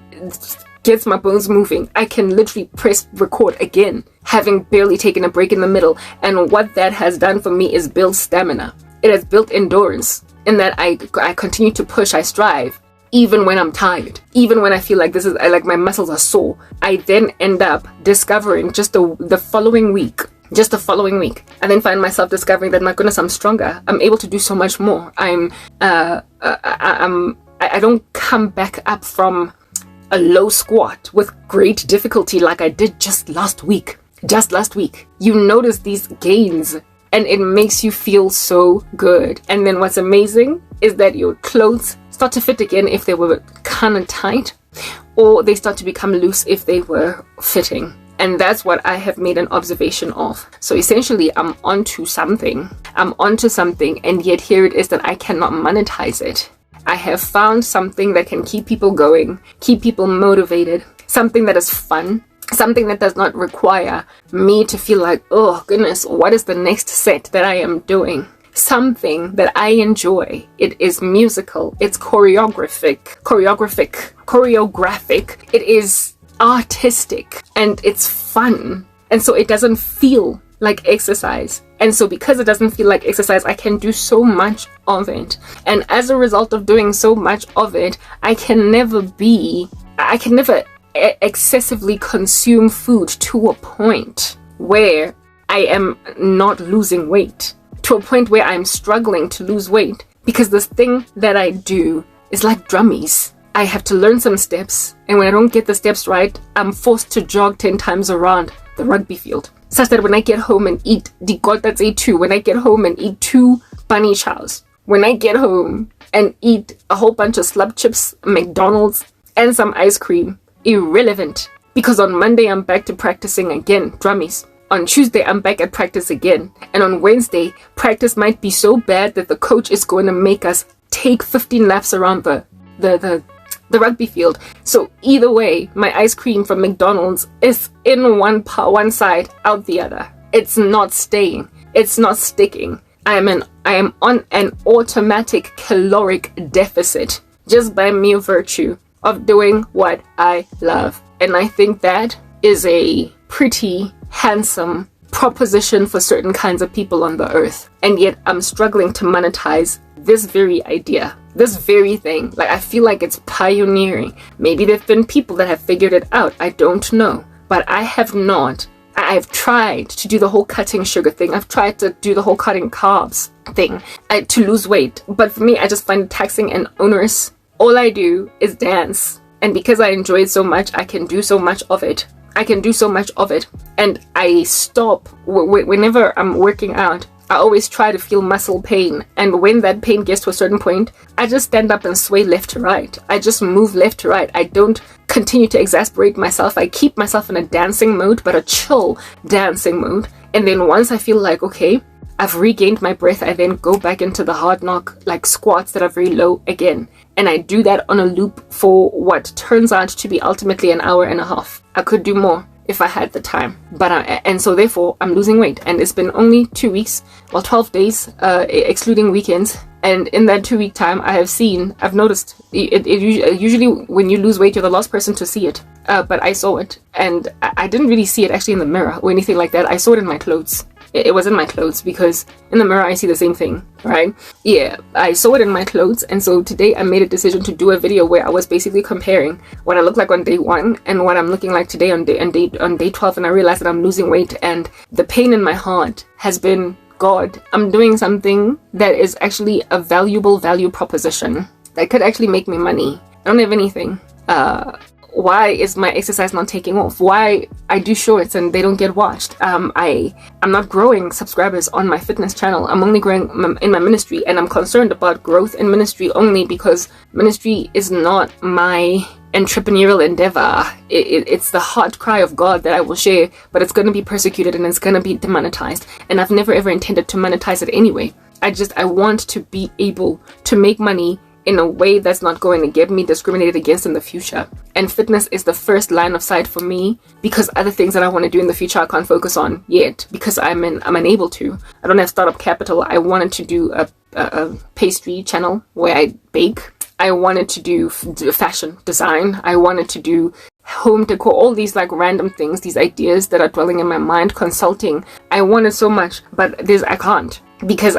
S1: gets my bones moving, I can literally press record again, having barely taken a break in the middle. And what that has done for me is build stamina. It has built endurance, in that I continue to push, I strive, even when I'm tired, even when I feel like like my muscles are sore. I then end up discovering just the following week, and then find myself discovering that, my goodness, I'm stronger. I'm able to do so much more. I don't come back up from a low squat with great difficulty like I did just last week. You notice these gains, and it makes you feel so good. And then what's amazing is that your clothes start to fit again if they were kind of tight, or they start to become loose if they were fitting. And that's what I have made an observation of. So essentially, I'm onto something, and yet here it is that I cannot monetize it. I have found something that can keep people going, keep people motivated, something that is fun, something that does not require me to feel like, oh goodness, what is the next set that I am doing? Something that I enjoy. It is musical, it's choreographic, it is artistic, and it's fun. And so it doesn't feel like exercise. And so because it doesn't feel like exercise, I can do so much of it. And as a result of doing so much of it, I can never excessively consume food to a point where I am not losing weight, to a point where I'm struggling to lose weight, because this thing that I do is like drummies. I have to learn some steps, and when I don't get the steps right, I'm forced to jog 10 times around the rugby field, such that when I get home and eat when I get home and eat 2 bunny chows, when I get home and eat a whole bunch of slab chips, McDonald's, and some ice cream, irrelevant. Because on Monday, I'm back to practicing again, drummies. On Tuesday, I'm back at practice again. And on Wednesday, practice might be so bad that the coach is going to make us take 15 laps around the rugby field. So either way, my ice cream from McDonald's is in one side, out the other. It's not staying. It's not sticking. I am on an automatic caloric deficit just by mere virtue of doing what I love. And I think that is a pretty handsome proposition for certain kinds of people on the earth. And yet I'm struggling to monetize this very idea, this very thing. Like, I feel like it's pioneering. Maybe there've been people that have figured it out. I don't know. But I have not. I've tried to do the whole cutting sugar thing. I've tried to do the whole cutting carbs thing to lose weight. But for me, I just find it taxing and onerous. All I do is dance. And because I enjoy it so much, I can do so much of it. And I stop whenever I'm working out. I always try to feel muscle pain. And when that pain gets to a certain point, I just stand up and sway left to right. I just move left to right. I don't continue to exasperate myself. I keep myself in a dancing mode, but a chill dancing mode. And then once I feel like, okay, I've regained my breath, I then go back into the hard knock, like squats that are very low again. And I do that on a loop for what turns out to be ultimately an hour and a half. I could do more if I had the time. And so therefore, I'm losing weight. And it's been only 2 weeks, well, 12 days, excluding weekends. And in that 2-week time, I've noticed, usually when you lose weight, you're the last person to see it. But I saw it. And I didn't really see it actually in the mirror or anything like that. I saw it in my clothes. It was in my clothes because in the mirror I see the same thing, right? Yeah, I saw it in my clothes. And so today I made a decision to do a video where I was basically comparing what I look like on day 1 and what I'm looking like today on day 12. And I realized that I'm losing weight, and the pain in my heart has been, God, I'm doing something that is actually a valuable value proposition that could actually make me money. I don't have anything. Why is my exercise not taking off? Why I do shorts and they don't get watched? I'm not growing subscribers on my fitness channel. I'm only growing in my ministry, and I'm concerned about growth in ministry only because ministry is not my entrepreneurial endeavor. It's the heart cry of God that I will share, but it's going to be persecuted and it's going to be demonetized. And I've never ever intended to monetize it anyway. I want to be able to make money in a way that's not going to get me discriminated against in the future. And fitness is the first line of sight for me, because other things that I want to do in the future I can't focus on yet because I'm unable to. I don't have startup capital. I wanted to do a pastry channel where I bake. I wanted to do fashion design. I wanted to do home decor, all these like random things, these ideas that are dwelling in my mind, consulting. I wanted so much, but I can't because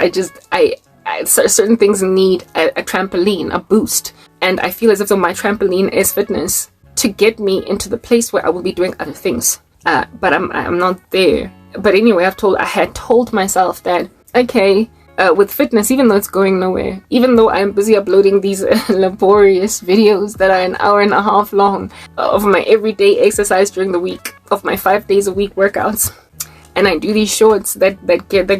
S1: certain things need a trampoline, a boost. And I feel as if my trampoline is fitness to get me into the place where I will be doing other things. But I'm not there. But anyway, I had told myself that, okay, with fitness, even though it's going nowhere, even though I'm busy uploading these laborious videos that are an hour and a half long of my everyday exercise during the week, of my 5 days a week workouts, and I do these shorts that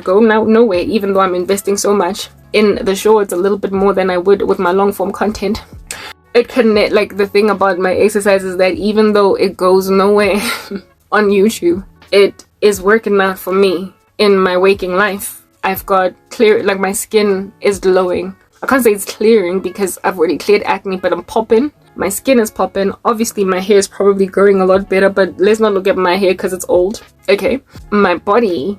S1: go nowhere, even though I'm investing so much in the shorts, a little bit more than I would with my long form content. It can, like, the thing about my exercise is that even though it goes nowhere on YouTube, it is working out for me in my waking life. I've got clear, like, my skin is glowing. I can't say it's clearing because I've already cleared acne, but I'm popping. My skin is popping. Obviously, my hair is probably growing a lot better, but let's not look at my hair because it's old. Okay. My body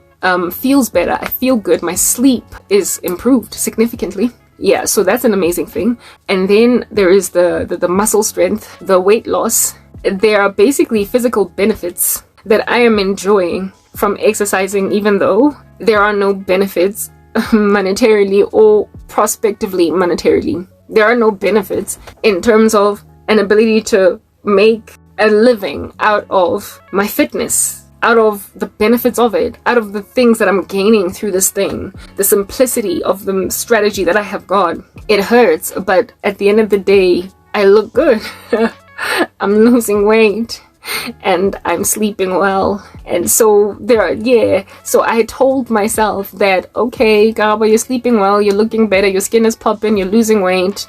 S1: feels better. I feel good. My sleep is improved significantly. Yeah, so that's an amazing thing. And then there is the muscle strength, the weight loss. There are basically physical benefits that I am enjoying from exercising, even though there are no benefits monetarily or prospectively monetarily. There are no benefits in terms of an ability to make a living out of my fitness, out of the benefits of it, out of the things that I'm gaining through this thing, the simplicity of the strategy that I have got. It hurts, but at the end of the day, I look good. I'm losing weight. and I'm sleeping well. And so so I told myself that, okay, Karabo, you're sleeping well, you're looking better, your skin is popping, you're losing weight.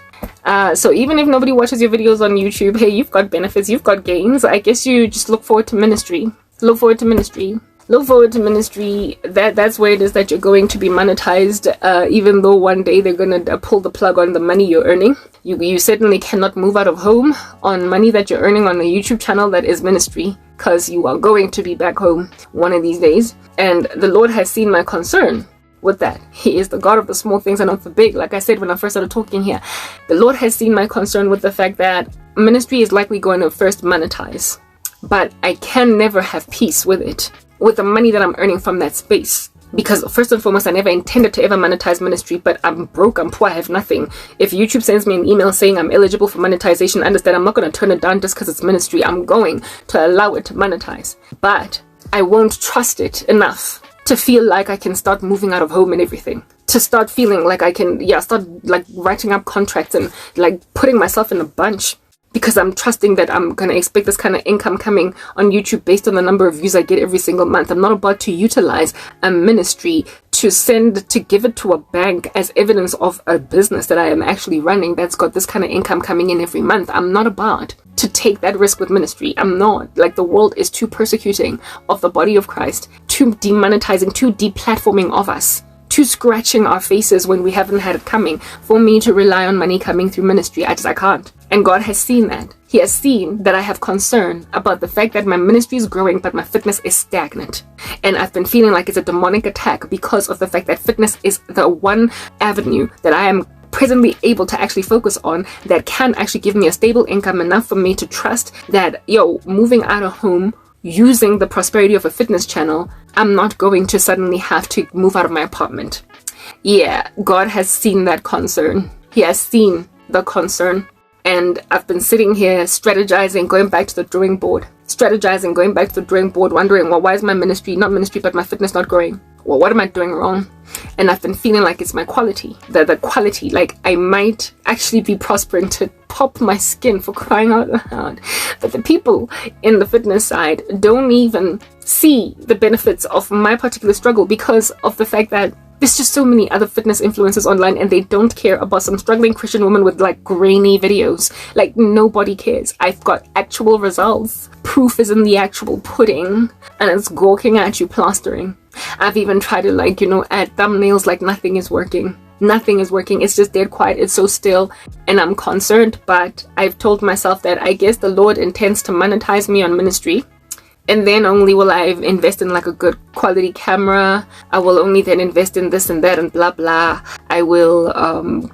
S1: So even if nobody watches your videos on YouTube, hey, you've got benefits, you've got gains. I guess you just look forward to ministry. Look forward to ministry. Look forward to ministry. That's where it is that you're going to be monetized, even though one day they're gonna pull the plug on the money you're earning. You certainly cannot move out of home on money that you're earning on a YouTube channel that is ministry, because you are going to be back home one of these days. And the Lord has seen my concern with that. He is the God of the small things and not the big. Like I said when I first started talking here, the Lord has seen my concern with the fact that ministry is likely going to first monetize, but I can never have peace with it, with the money that I'm earning from that space. Because first and foremost, I never intended to ever monetize ministry, but I'm broke, I'm poor, I have nothing. If YouTube sends me an email saying I'm eligible for monetization, understand I'm not going to turn it down just because it's ministry. I'm going to allow it to monetize, but I won't trust it enough to feel like I can start moving out of home and everything. To start feeling like I can, start like writing up contracts and like putting myself in a bunch. Because I'm trusting that I'm going to expect this kind of income coming on YouTube based on the number of views I get every single month. I'm not about to utilize a ministry to give it to a bank as evidence of a business that I am actually running that's got this kind of income coming in every month. I'm not about to take that risk with ministry. I'm not. Like, the world is too persecuting of the body of Christ, too demonetizing, too deplatforming of us, too scratching our faces when we haven't had it coming for me to rely on money coming through ministry. I can't. And God has seen that. He has seen that I have concern about the fact that my ministry is growing, but my fitness is stagnant. And I've been feeling like it's a demonic attack because of the fact that fitness is the one avenue that I am presently able to actually focus on that can actually give me a stable income enough for me to trust that, moving out of home, using the prosperity of a fitness channel, I'm not going to suddenly have to move out of my apartment. Yeah, God has seen that concern. He has seen the concern. And I've been sitting here strategizing, going back to the drawing board. Wondering, well, why is my not ministry, but my fitness not growing? Well, what am I doing wrong? And I've been feeling like it's my quality. The quality, like I might actually be prospering to pop my skin, for crying out loud. But the people in the fitness side don't even see the benefits of my particular struggle because of the fact that there's just so many other fitness influencers online and they don't care about some struggling Christian woman with like grainy videos. Like, nobody cares. I've got actual results. Proof is in the actual pudding and it's gawking at you plastering. I've even tried to add thumbnails. Like, nothing is working. Nothing is working. It's just dead quiet. It's so still and I'm concerned, but I've told myself that I guess the Lord intends to monetize me on ministry. And then only will I invest in like a good quality camera. I will only then invest in this and that and blah blah. I will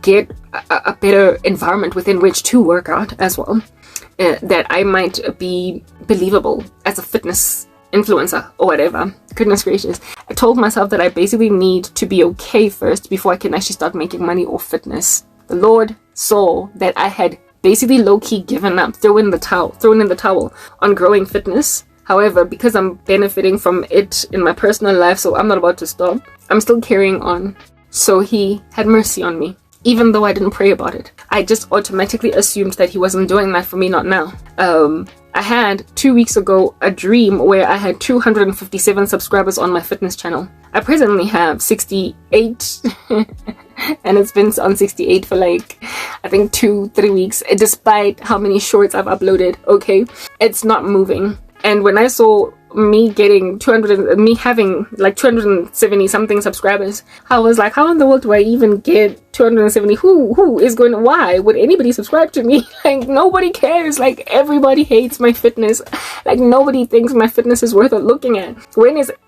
S1: get a better environment within which to work out as well. That I might be believable as a fitness influencer or whatever. Goodness gracious. I told myself that I basically need to be okay first before I can actually start making money off fitness. The Lord saw that I had basically low-key given up, thrown in the towel on growing fitness. However, because I'm benefiting from it in my personal life, so I'm not about to stop, I'm still carrying on. So He had mercy on me, even though I didn't pray about it. I just automatically assumed that He wasn't doing that for me, not now. I had 2 weeks ago a dream where I had 257 subscribers on my fitness channel. I presently have 68 and it's been on 68 for like I think 2-3 weeks, despite how many shorts I've uploaded. Okay, it's not moving. And when I saw me having like 270 something subscribers, I was like, how in the world do I even get 270? Why would anybody subscribe to me? Like, nobody cares. Like, everybody hates my fitness. Like, nobody thinks my fitness is worth looking at.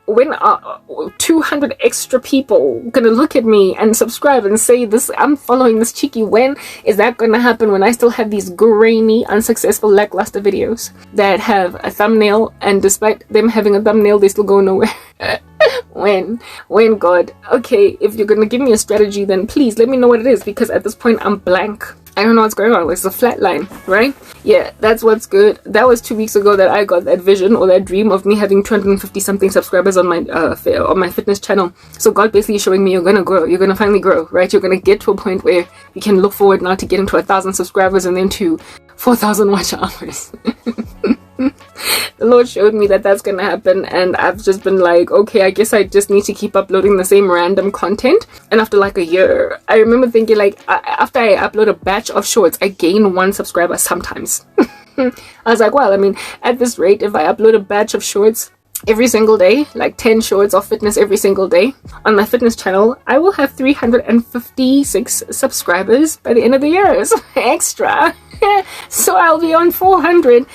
S1: When are 200 extra people gonna look at me and subscribe and say this, I'm following this cheeky? When is that gonna happen? When I still have these grainy, unsuccessful, lackluster videos that have a thumbnail, and despite them having a thumbnail, they still go nowhere. When God, okay, if you're gonna give me a strategy, then please let me know what it is, because at this point I'm blank. I don't know what's going on. It's a flat line, right? Yeah, that's what's good. That was 2 weeks ago that I got that vision or that dream of me having 250 something subscribers on my fitness channel. So God basically showing me you're gonna grow. You're gonna finally grow, right? You're gonna get to a point where you can look forward now to getting to 1,000 subscribers and then to 4,000 watch hours. The Lord showed me that that's gonna happen, and I've just been like, okay, I guess I just need to keep uploading the same random content. And after like a year, I remember thinking like, after I upload a batch of shorts, I gain 1 subscriber sometimes. I was like, well, I mean, at this rate, if I upload a batch of shorts every single day, like 10 shorts of fitness every single day on my fitness channel, I will have 356 subscribers by the end of the year. So extra. So I'll be on 400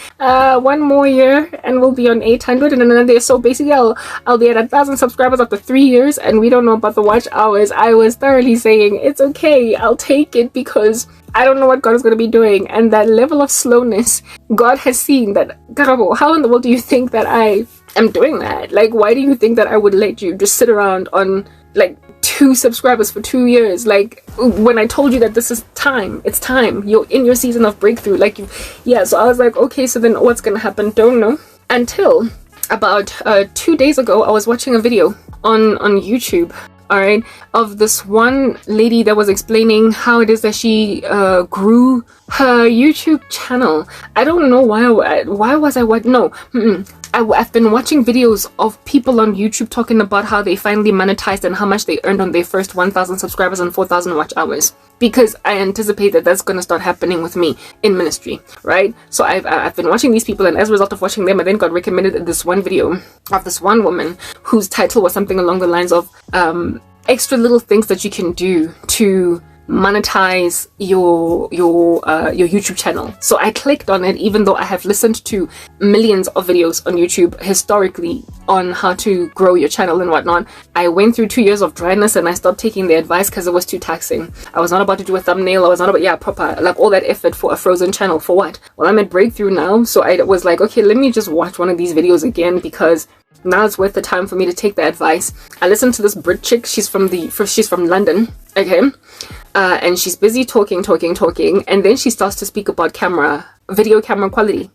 S1: one more year, and we'll be on 800 in another year. So basically I'll be at 1,000 subscribers after 3 years, and we don't know about the watch hours. I was thoroughly saying it's okay, I'll take it, because I don't know what God is going to be doing. And that level of slowness, God has seen that. Karabo, how in the world do you think that I am doing that? Like, why do you think that I would let you just sit around on like 2 subscribers for 2 years? Like, when I told you that this is time, it's time, you're in your season of breakthrough. Like, yeah. So I was like, okay, so then what's gonna happen? Don't know. Until about 2 days ago, I was watching a video on YouTube, all right, of this one lady that was explaining how it is that she grew her YouTube channel. I don't know why was I what? No, I've been watching videos of people on YouTube talking about how they finally monetized and how much they earned on their first 1,000 subscribers and 4,000 watch hours, because I anticipate that that's going to start happening with me in ministry, right? So I've been watching these people, and as a result of watching them, I then got recommended this one video of this one woman whose title was something along the lines of extra little things that you can do to monetize your YouTube channel. So I clicked on it, even though I have listened to millions of videos on YouTube historically on how to grow your channel and whatnot. I went through 2 years of dryness, and I stopped taking the advice because it was too taxing. I was not about to do a thumbnail. I was not about, proper, like all that effort for a frozen channel for what? Well, I'm at breakthrough now, so I was like, okay, let me just watch one of these videos again, because now it's worth the time for me to take the advice. I listened to this Brit chick. She's from London, okay, and she's busy talking, and then she starts to speak about video camera quality.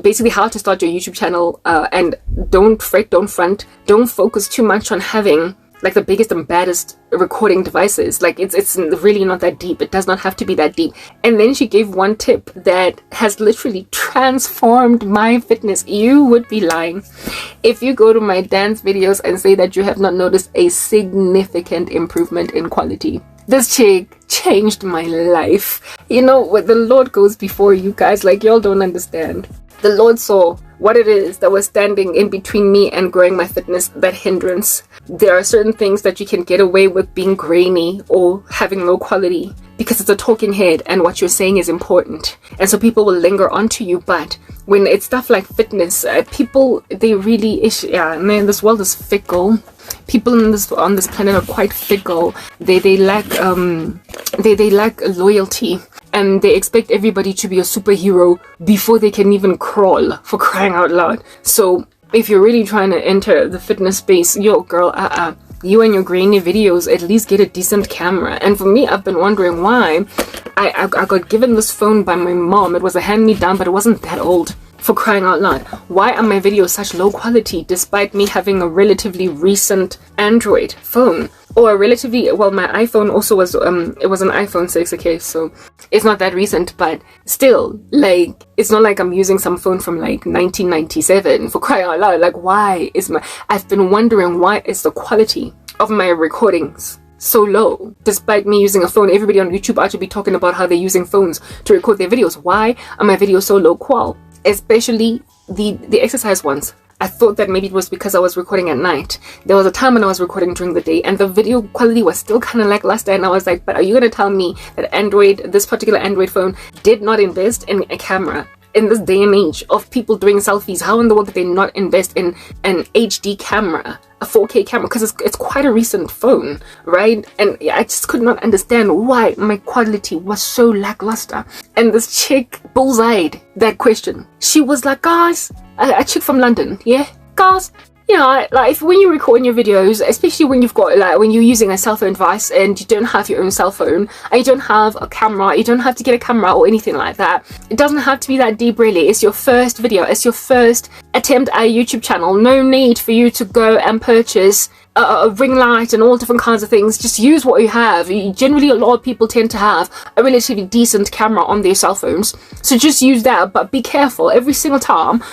S1: Basically how to start your YouTube channel, and don't fret, don't front, don't focus too much on having like the biggest and baddest recording devices. Like, it's really not that deep. It does not have to be that deep. And then she gave one tip that has literally transformed my fitness. You would be lying if you go to my dance videos and say that you have not noticed a significant improvement in quality. This chick changed my life. You know what? The Lord goes before you guys. Like, y'all don't understand. The Lord saw what it is that was standing in between me and growing my fitness, that hindrance. There are certain things that you can get away with being grainy or having low quality because it's a talking head and what you're saying is important. And so people will linger onto you. But when it's stuff like fitness, people, they really, man, this world is fickle. People on this planet are quite fickle. They lack loyalty, and they expect everybody to be a superhero before they can even crawl, for crying out loud. So if you're really trying to enter the fitness space, yo girl, you and your grainy videos, at least get a decent camera. And for me, I've been wondering why I got given this phone by my mom. It was a hand-me-down, but it wasn't that old. For crying out loud, why are my videos such low quality despite me having a relatively recent Android phone? Or relatively, well, my iPhone also was, it was an iPhone 6, okay, so it's not that recent, but still, like, it's not like I'm using some phone from like 1997, for crying out loud. Like, why is I've been wondering, why is the quality of my recordings so low despite me using a phone? Everybody on YouTube ought to be talking about how they're using phones to record their videos. Why are my videos so low qual? Especially the exercise ones. I thought that maybe it was because I was recording at night. There was a time when I was recording during the day and the video quality was still kind of lackluster, and I was like, but are you going to tell me that this particular Android phone did not invest in a camera? In this day and age of people doing selfies, how in the world did they not invest in an HD camera, a 4K camera? Because it's quite a recent phone, right? And I just could not understand why my quality was so lackluster. And this chick bullseyed that question. She was like, guys, a chick from London, yeah, guys, you know, like, when you record your videos, especially when you've got, like, when you're using a cell phone device and you don't have your own cell phone and you don't have a camera, you don't have to get a camera or anything like that. It doesn't have to be that deep, really. It's your first video, it's your first attempt at a YouTube channel. No need for you to go and purchase a ring light and all different kinds of things. Just use what you have. Generally, a lot of people tend to have a relatively decent camera on their cell phones, so just use that. But be careful every single time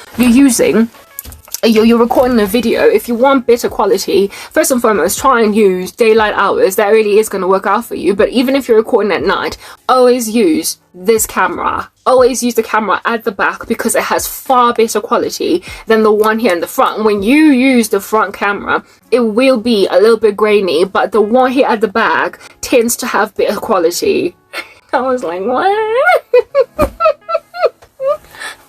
S1: you're recording a video. If you want better quality, first and foremost, try and use daylight hours. That really is going to work out for you. But even if you're recording at night, always use this camera. Always use the camera at the back, because it has far better quality than the one here in the front. When you use the front camera, it will be a little bit grainy, but the one here at the back tends to have better quality. I was like, what?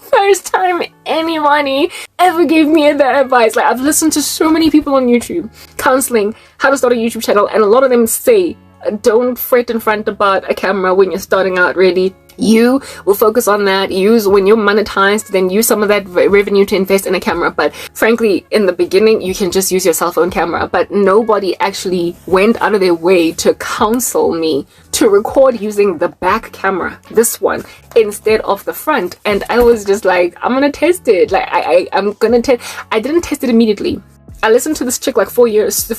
S1: First time anybody ever gave me that advice. Like, I've listened to so many people on YouTube counseling how to start a YouTube channel, and a lot of them say don't fret in front about a camera when you're starting out. Really, you will focus on that. Use when you're monetized, then use some of that revenue to invest in a camera. But frankly, in the beginning, you can just use your cell phone camera. But nobody actually went out of their way to counsel me to record using the back camera, this one, instead of the front. And I was just like, I'm gonna test it. Like, I'm gonna test. I didn't test it immediately. I listened to this chick like 4 days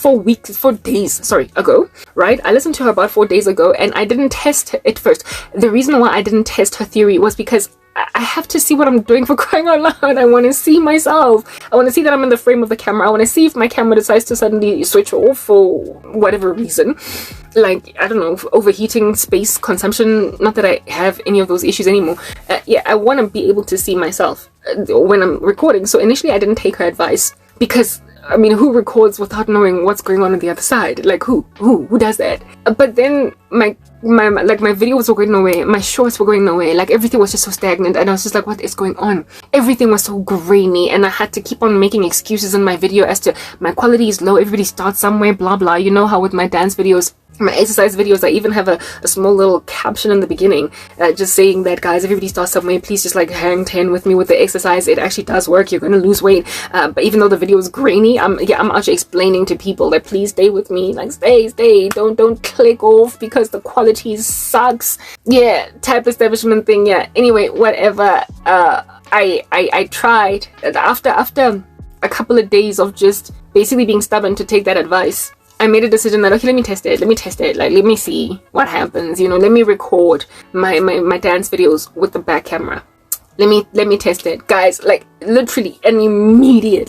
S1: ago, right? I listened to her about 4 days ago, and I didn't test it first. The reason why I didn't test her theory was because I have to see what I'm doing, for crying out loud. I want to see myself. I want to see that I'm in the frame of the camera. I want to see if my camera decides to suddenly switch off for whatever reason. Like, I don't know, overheating, space consumption. Not that I have any of those issues anymore. Yeah, I want to be able to see myself when I'm recording. So initially I didn't take her advice, because I mean, who records without knowing what's going on the other side? Like, who does that? But then my videos were going nowhere, my shorts were going nowhere. Like, everything was just so stagnant, and I was just like, what is going on? Everything was so grainy, and I had to keep on making excuses in my video as to my quality is low, everybody starts somewhere, blah blah. You know how with my dance videos, my exercise videos, I even have a small little caption in the beginning, just saying that, guys, everybody starts somewhere, please just like hang 10 with me with the exercise. It actually does work. You're gonna lose weight. But even though the video is grainy, I'm actually explaining to people that please stay with me, like stay, don't click off because the quality sucks. Yeah, type establishment thing. Yeah, anyway, whatever. I tried after a couple of days of just basically being stubborn to take that advice. I made a decision that, okay, let me test it, like, let me see what happens, you know, let me record my dance videos with the back camera. Let me test it, guys. Like, literally an immediate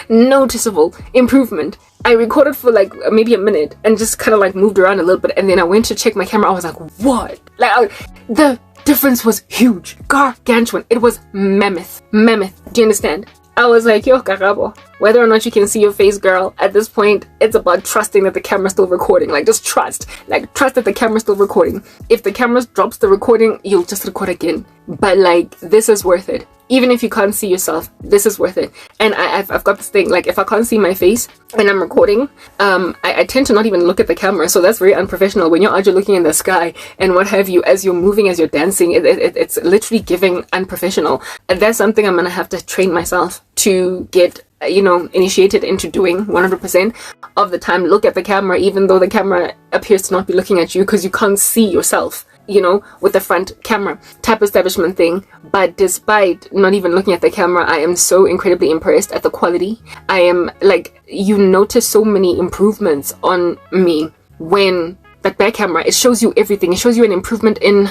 S1: noticeable improvement. I recorded for like maybe a minute and just kind of like moved around a little bit, and then I went to check my camera. I was like, what? Like, the difference was huge, gargantuan. It was mammoth. Do you understand? I was like, yo, Karabo, whether or not you can see your face, girl, at this point, it's about trusting that the camera's still recording. Like, just trust. Like, trust that the camera's still recording. If the camera drops the recording, you'll just record again. But, like, this is worth it. Even if you can't see yourself, this is worth it. And I've got this thing, like, if I can't see my face when I'm recording, I tend to not even look at the camera. So that's very unprofessional. When you're out, you're looking in the sky and what have you, as you're moving, as you're dancing, it's literally giving unprofessional. And that's something I'm gonna have to train myself to get, you know, initiated into doing 100% of the time. Look at the camera, even though the camera appears to not be looking at you, because you can't see yourself, you know, with the front camera type establishment thing. But despite not even looking at the camera, I am so incredibly impressed at the quality. I am like, you notice so many improvements on me when that back camera, it shows you everything. It shows you an improvement in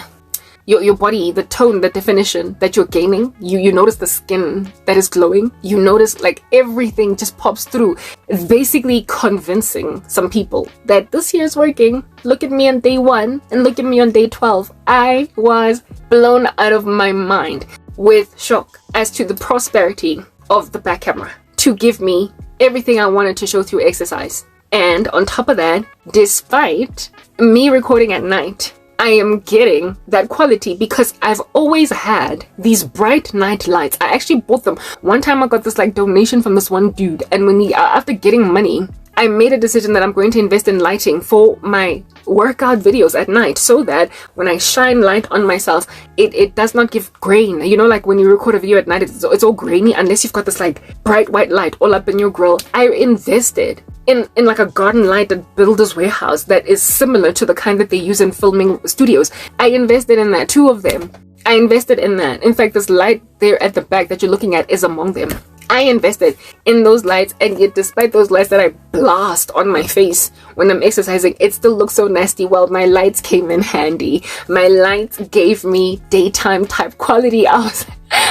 S1: your body, the tone, the definition that you're gaining. You notice the skin that is glowing. You notice, like, everything just pops through. It's basically convincing some people that this year is working. Look at me on day 1 and look at me on day 12. I was blown out of my mind with shock as to the prosperity of the back camera to give me everything I wanted to show through exercise. And on top of that, despite me recording at night, I am getting that quality because I've always had these bright night lights. I actually bought them. One time I got this like donation from this one dude, and when after getting money, I made a decision that I'm going to invest in lighting for my workout videos at night, so that when I shine light on myself, it does not give grain. You know, like when you record a video at night, it's all grainy unless you've got this like bright white light all up in your grill. I invested in like a garden light at Builder's Warehouse that is similar to the kind that they use in filming studios. I invested in that, 2 of them. I invested in that. In fact, this light there at the back that you're looking at is among them. I invested in those lights, and yet despite those lights that I blast on my face when I'm exercising, it still looks so nasty. Well, my lights came in handy. My lights gave me daytime type quality out,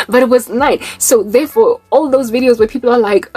S1: but it was night. So therefore, all those videos where people are like,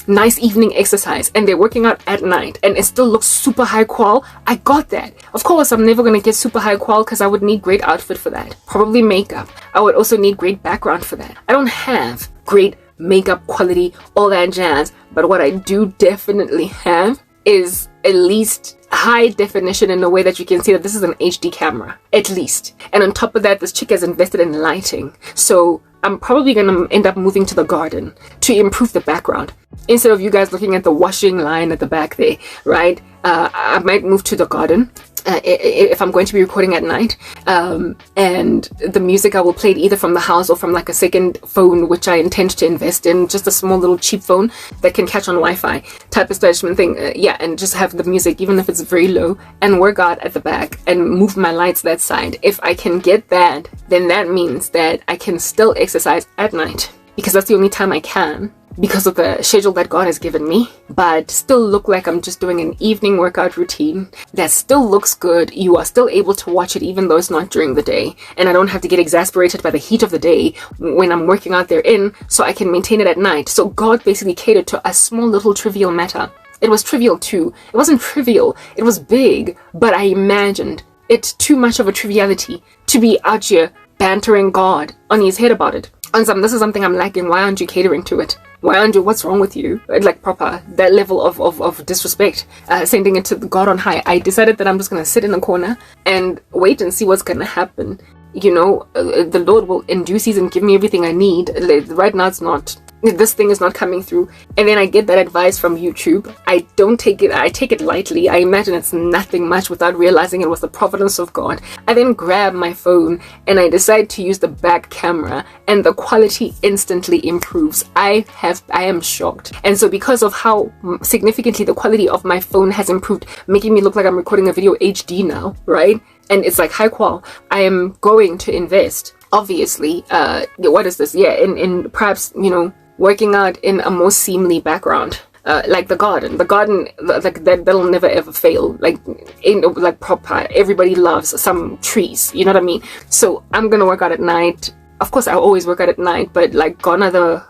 S1: nice evening exercise, and they're working out at night, and it still looks super high qual, I got that. Of course, I'm never gonna get super high qual because I would need great outfit for that. Probably makeup. I would also need great background for that. I don't have great makeup quality, all that jazz, but what I do definitely have is at least high definition in a way that you can see that this is an HD camera, at least. And on top of that, this chick has invested in lighting, so I'm probably gonna end up moving to the garden to improve the background. Instead of you guys looking at the washing line at the back there, right? I might move to the garden if I'm going to be recording at night, and the music I will play it either from the house or from like a second phone, which I intend to invest in, just a small little cheap phone that can catch on Wi-Fi type establishment thing, yeah, and just have the music even if it's very low, and work out at the back and move my lights that side. If I can get that, then that means that I can still exercise at night, because that's the only time I can, because of the schedule that God has given me, but still look like I'm just doing an evening workout routine that still looks good. You are still able to watch it even though it's not during the day, and I don't have to get exasperated by the heat of the day when I'm working out therein, so I can maintain it at night. So God basically catered to a small little trivial matter. It was trivial too. It wasn't trivial, it was big, but I imagined it too much of a triviality to be out here bantering God on his head about it. And this is something I'm lacking. Why aren't you catering to it? Why aren't you, what's wrong with you? Like proper, that level of disrespect, sending it to the God on high. I decided that I'm just going to sit in a corner and wait and see what's going to happen. You know, the Lord will in due season give me everything I need. Right now it's not. This thing is not coming through, and then I get that advice from YouTube. I don't take it, I take it lightly. I imagine it's nothing much without realizing it was the providence of God. I then grab my phone and I decide to use the back camera, and the quality instantly improves. I am shocked. And so because of how significantly the quality of my phone has improved, making me look like I'm recording a video HD now, right? And it's like high qual, I am going to invest, obviously, what is this? Yeah, in perhaps, you know, working out in a more seemly background, like the garden, like that'll never ever fail, like proper, everybody loves some trees, you know what I mean? So I'm gonna work out at night. Of course I always work out at night, but like gone are the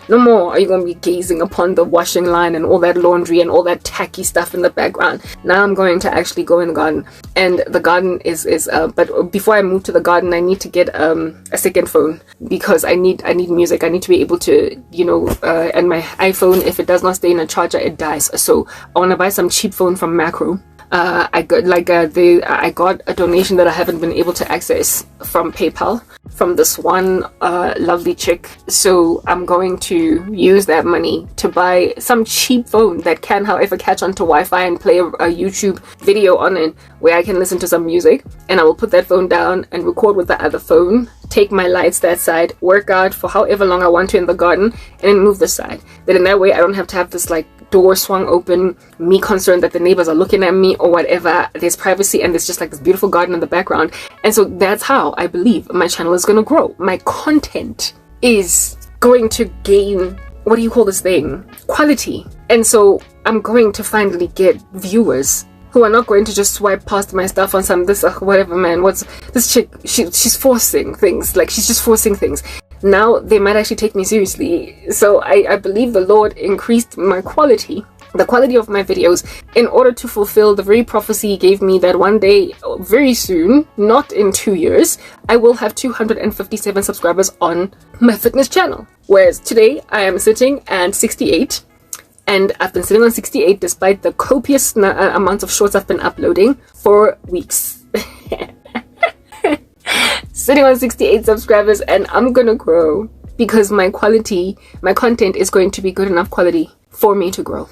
S1: no more are you gonna be gazing upon the washing line and all that laundry and all that tacky stuff in the background. Now I'm going to actually go in the garden, and the garden is but before I move to the garden, I need to get a second phone, because I need music. I need to be able to, you know, and my iPhone, if it does not stay in a charger, it dies. So I want to buy some cheap phone from Macro. I got a donation that I haven't been able to access from PayPal from this one lovely chick. So I'm going to use that money to buy some cheap phone that can, however, catch onto Wi-Fi and play a YouTube video on it where I can listen to some music. And I will put that phone down and record with the other phone, take my lights that side, work out for however long I want to in the garden, and then move this side. Then in that way I don't have to have this like door swung open, me concerned that the neighbors are looking at me or whatever. There's privacy, and there's just like this beautiful garden in the background. And so that's how I believe my channel is going to grow. My content is going to gain, what do you call this thing? Quality. And so I'm going to finally get viewers who are not going to just swipe past my stuff on some this whatever, man, what's this chick, she's forcing things, like she's just forcing things. Now they might actually take me seriously. So I believe the Lord increased my quality, the quality of my videos, in order to fulfill the very prophecy he gave me that one day, very soon, not in 2 years, I will have 257 subscribers on my fitness channel. Whereas today I am sitting at 68, and I've been sitting on 68 despite the copious amounts of shorts I've been uploading for weeks. Sitting on 68 subscribers, and I'm gonna grow because my content is going to be good enough quality for me to grow.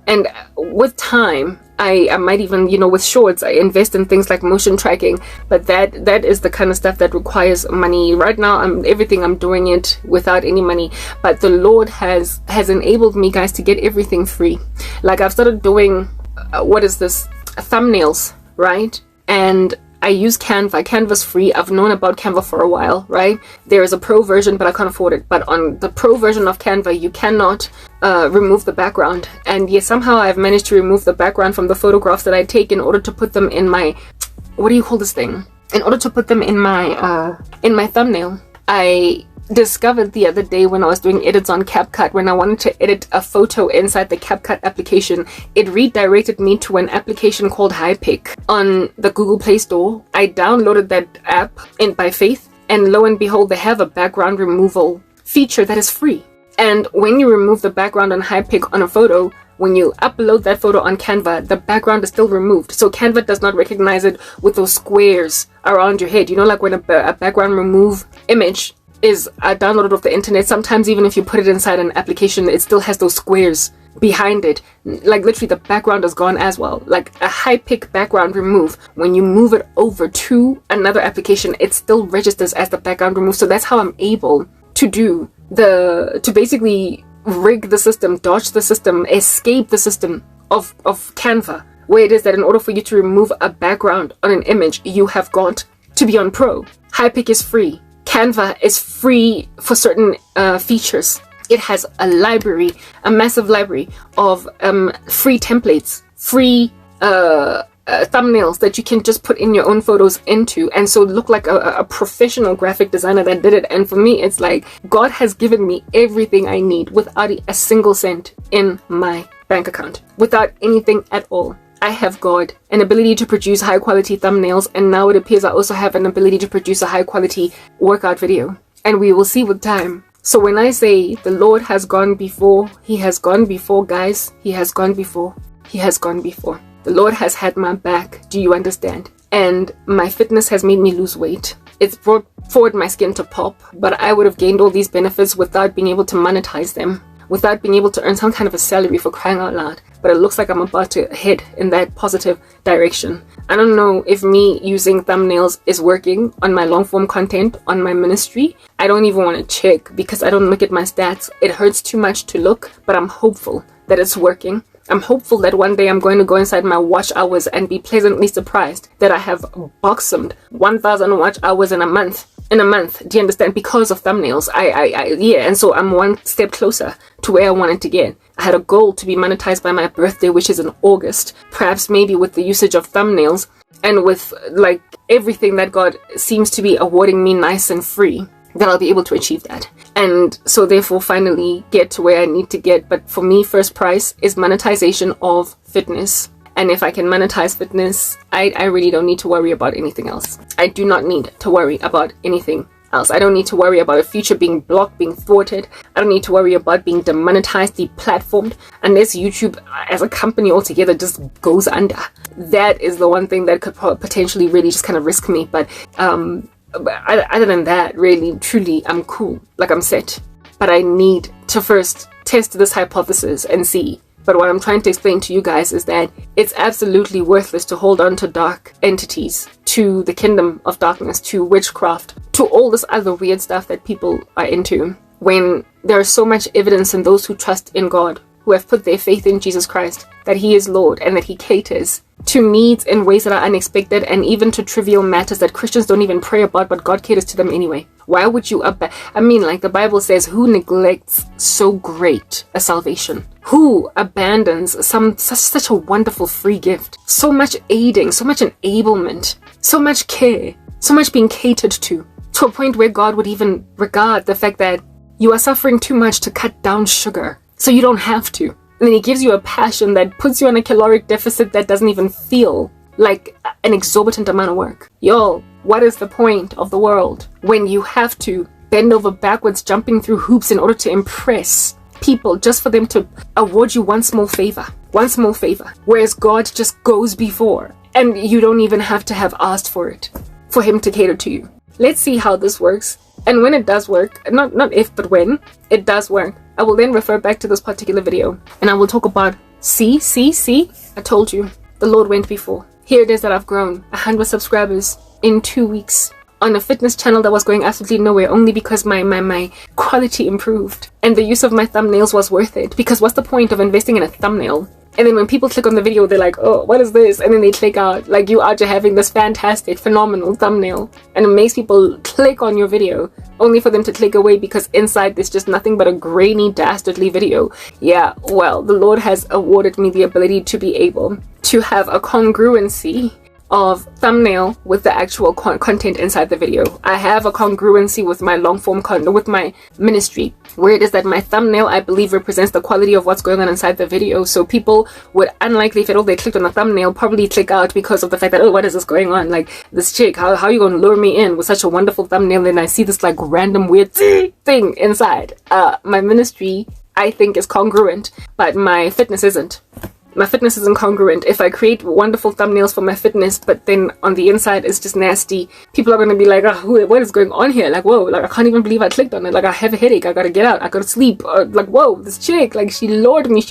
S1: And with time, I might even, you know, with shorts, I invest in things like motion tracking, but that is the kind of stuff that requires money. Right now, everything I'm doing it without any money, but the Lord has enabled me, guys, to get everything free. Like I've started doing, what is this? Thumbnails, right? And I use Canva. Canva's free. I've known about Canva for a while, right? There is a pro version, but I can't afford it. But on the pro version of Canva, you cannot remove the background. And yes, somehow I've managed to remove the background from the photographs that I take in order to put them in my, what do you call this thing? In order to put them in my thumbnail. I discovered the other day when I was doing edits on CapCut, when I wanted to edit a photo inside the CapCut application, it redirected me to an application called HiPic on the Google Play Store. I downloaded that app by faith, and lo and behold, they have a background removal feature that is free. And when you remove the background on HiPic on a photo, when you upload that photo on Canva, the background is still removed. So Canva does not recognize it with those squares around your head. You know, like when a background remove image is downloaded off the internet, sometimes even if you put it inside an application, it still has those squares behind it. Like literally the background is gone as well. Like a HiPic background remove, when you move it over to another application, it still registers as the background remove. So that's how I'm able to basically rig the system, dodge the system, escape the system of Canva, where it is that in order for you to remove a background on an image, you have got to be on Pro. HiPic is free. Canva is free for certain features. It has a library, a massive library of free templates, free thumbnails that you can just put in your own photos into, and so look like a professional graphic designer that did it. And for me, it's like God has given me everything I need without a single cent in my bank account, without anything at all. I have got an ability to produce high quality thumbnails, and now it appears I also have an ability to produce a high quality workout video, and we will see with time. So when I say the Lord has gone before, He has gone before, guys. He has gone before. He has gone before. The Lord has had my back. Do you understand? And my fitness has made me lose weight. It's brought forward my skin to pop, but I would have gained all these benefits without being able to monetize them, without being able to earn some kind of a salary, for crying out loud. But it looks like I'm about to head in that positive direction. I don't know if me using thumbnails is working on my long form content on my ministry. I don't even want to check because I don't look at my stats. It hurts too much to look, but I'm hopeful that it's working. I'm hopeful that one day I'm going to go inside my watch hours and be pleasantly surprised that I have boxed 1,000 watch hours in a month. Do you understand? Because of thumbnails. Yeah, and so I'm one step closer to where I wanted to get. I had a goal to be monetized by my birthday, which is in August. Perhaps maybe with the usage of thumbnails and with like everything that God seems to be awarding me nice and free, that I'll be able to achieve that. And so therefore finally get to where I need to get. But for me, first price is monetization of fitness. And if I can monetize fitness, I really don't need to worry about anything else. I do not need to worry about anything else. I don't need to worry about a future being blocked, being thwarted. I don't need to worry about being demonetized, deplatformed, unless YouTube as a company altogether just goes under. That is the one thing that could potentially really just kind of risk me. But other than that, really, truly, I'm cool. Like, I'm set. But I need to first test this hypothesis and see. But what I'm trying to explain to you guys is that it's absolutely worthless to hold on to dark entities, to the kingdom of darkness, to witchcraft, to all this other weird stuff that people are into, when there is so much evidence in those who trust in God, who have put their faith in Jesus Christ, that He is Lord and that He caters to needs in ways that are unexpected, and even to trivial matters that Christians don't even pray about, but God caters to them anyway. Why would you like the Bible says, who neglects so great a salvation? Who abandons such a wonderful free gift? So much aiding, so much enablement, so much care, so much being catered to a point where God would even regard the fact that you are suffering too much to cut down sugar, so you don't have to. And then He gives you a passion that puts you on a caloric deficit that doesn't even feel like an exorbitant amount of work. Yo, what is the point of the world when you have to bend over backwards jumping through hoops in order to impress people just for them to award you one small favor, whereas God just goes before and you don't even have to have asked for it, for Him to cater to you? Let's see how this works. And when it does work, not if, but when it does work, I will then refer back to this particular video and I will talk about, see, I told you, the Lord went before. Here it is that I've grown 100 subscribers in 2 weeks on a fitness channel that was going absolutely nowhere, only because my quality improved and the use of my thumbnails was worth it. Because what's the point of investing in a thumbnail And then when people click on the video, they're like, oh, what is this? And then they click out. Like, you are just having this fantastic, phenomenal thumbnail. And it makes people click on your video, only for them to click away because inside there's just nothing but a grainy, dastardly video. Yeah, well, the Lord has awarded me the ability to be able to have a congruency of thumbnail with the actual content inside the video. I have a congruency with my long form content, with my ministry, where it is that my thumbnail, I believe, represents the quality of what's going on inside the video. So people would unlikely, if at all they clicked on the thumbnail, probably click out because of the fact that, oh, what is this going on? Like, this chick, how are you going to lure me in with such a wonderful thumbnail and I see this like random weird thing inside? My ministry, I think, is congruent, but my fitness isn't. My fitness isn't congruent. If I create wonderful thumbnails for my fitness, but then on the inside it's just nasty, people are going to be like, oh, what is going on here? Like, whoa, like, I can't even believe I clicked on it. Like, I have a headache. I gotta get out. I gotta sleep. Like, whoa, this chick, like, she lured me.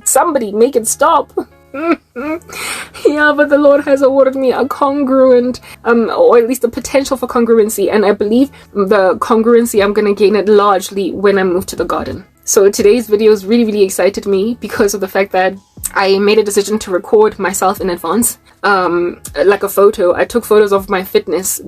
S1: Somebody make it stop. Yeah, but the Lord has awarded me a congruent, or at least a potential for congruency. And I believe the congruency, I'm going to gain it largely when I move to the garden. So today's videos really excited me because of the fact that I made a decision to record myself in advance, like a photo. I took photos of my fitness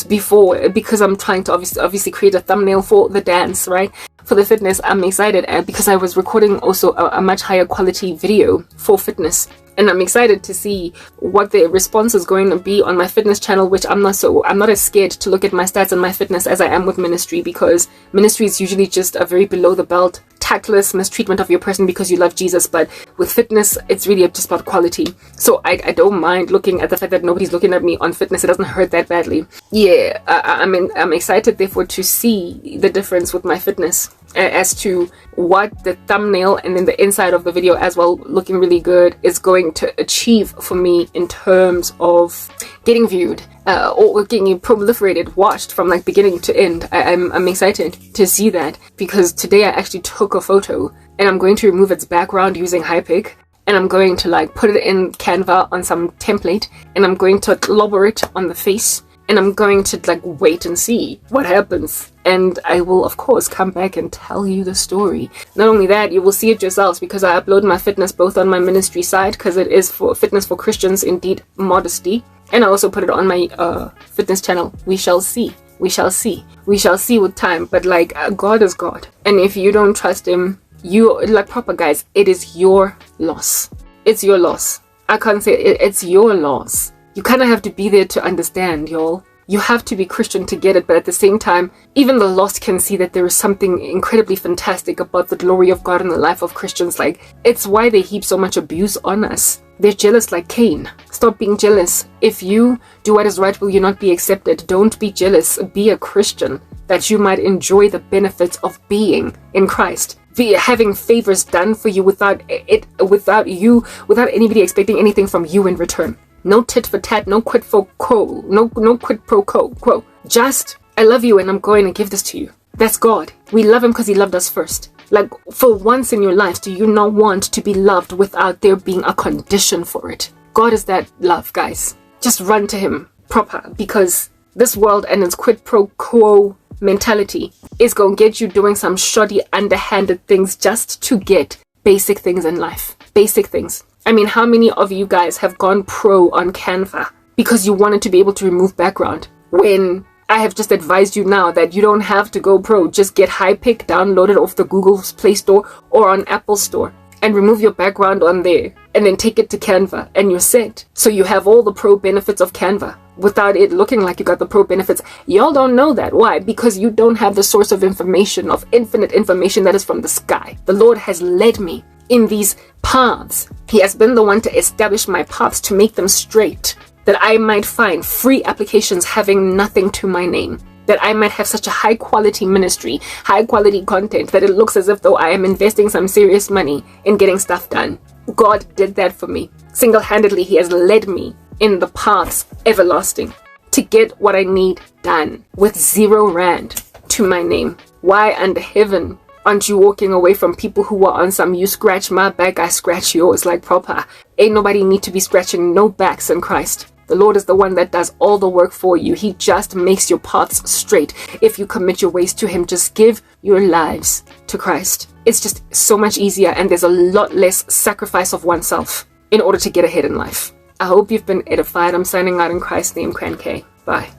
S1: before because I'm trying to obviously create a thumbnail for the dance, right? For the fitness, I'm excited because I was recording also a much higher quality video for fitness. And I'm excited to see what the response is going to be on my fitness channel, which I'm not as scared to look at my stats and my fitness as I am with ministry, because ministry is usually just a very below the belt, tactless mistreatment of your person because you love Jesus. But with fitness, it's really just about quality. So I don't mind looking at the fact that nobody's looking at me on fitness. It doesn't hurt that badly. Yeah, I'm excited therefore to see the difference with my fitness as to what the thumbnail and then the inside of the video as well, looking really good, is going to achieve for me in terms of getting viewed or getting proliferated, watched from like beginning to end. I'm excited to see that because today I actually took a photo and I'm going to remove its background using Hypic, and I'm going to like put it in Canva on some template, and I'm going to clobber it on the face, and I'm going to like wait and see what happens. And I will of course come back and tell you the story. Not only that, you will see it yourselves because I upload my fitness both on my ministry side, because it is for fitness for Christians, indeed modesty, and I also put it on my fitness channel. We shall see. We shall see. We shall see with time. But like, God is God, and if you don't trust him, you, like, proper guys, it is your loss. It's your loss. I can't say it, it's your loss. You kind of have to be there to understand, y'all. You have to be Christian to get it, but at the same time, even the lost can see that there is something incredibly fantastic about the glory of God in the life of Christians. Like, it's why they heap so much abuse on us. They're jealous like Cain. Stop being jealous. If you do what is right, will you not be accepted? Don't be jealous. Be a Christian, that you might enjoy the benefits of being in Christ. Having favors done for you without anybody expecting anything from you in return. No tit for tat, no quid pro quo, no quid pro quo. Just, I love you and I'm going to give this to you. That's God. We love him because he loved us first. Like, for once in your life, do you not want to be loved without there being a condition for it? God is that love, guys. Just run to him proper, because this world and its quid pro quo mentality is going to get you doing some shoddy, underhanded things just to get basic things in life. Basic things. I mean, how many of you guys have gone pro on Canva because you wanted to be able to remove background, when I have just advised you now that you don't have to go pro? Just get Hypic, download it off the Google Play Store or on Apple Store, and remove your background on there, and then take it to Canva and you're set. So you have all the pro benefits of Canva without it looking like you got the pro benefits. Y'all don't know that. Why? Because you don't have the source of information, of infinite information that is from the sky. The Lord has led me in these paths. He has been the one to establish my paths, to make them straight, that I might find free applications having nothing to my name, that I might have such a high quality ministry, high quality content, that it looks as if though I am investing some serious money in getting stuff done. God did that for me. Single-handedly, he has led me in the paths everlasting to get what I need done with 0 rand to my name. Why under heaven aren't you walking away from people who are on some, you scratch my back, I scratch yours, like proper? Ain't nobody need to be scratching no backs in Christ. The Lord is the one that does all the work for you. He just makes your paths straight if you commit your ways to Him. Just give your lives to Christ. It's just so much easier, and there's a lot less sacrifice of oneself in order to get ahead in life. I hope you've been edified. I'm signing out in Christ's name, Cran K. Bye.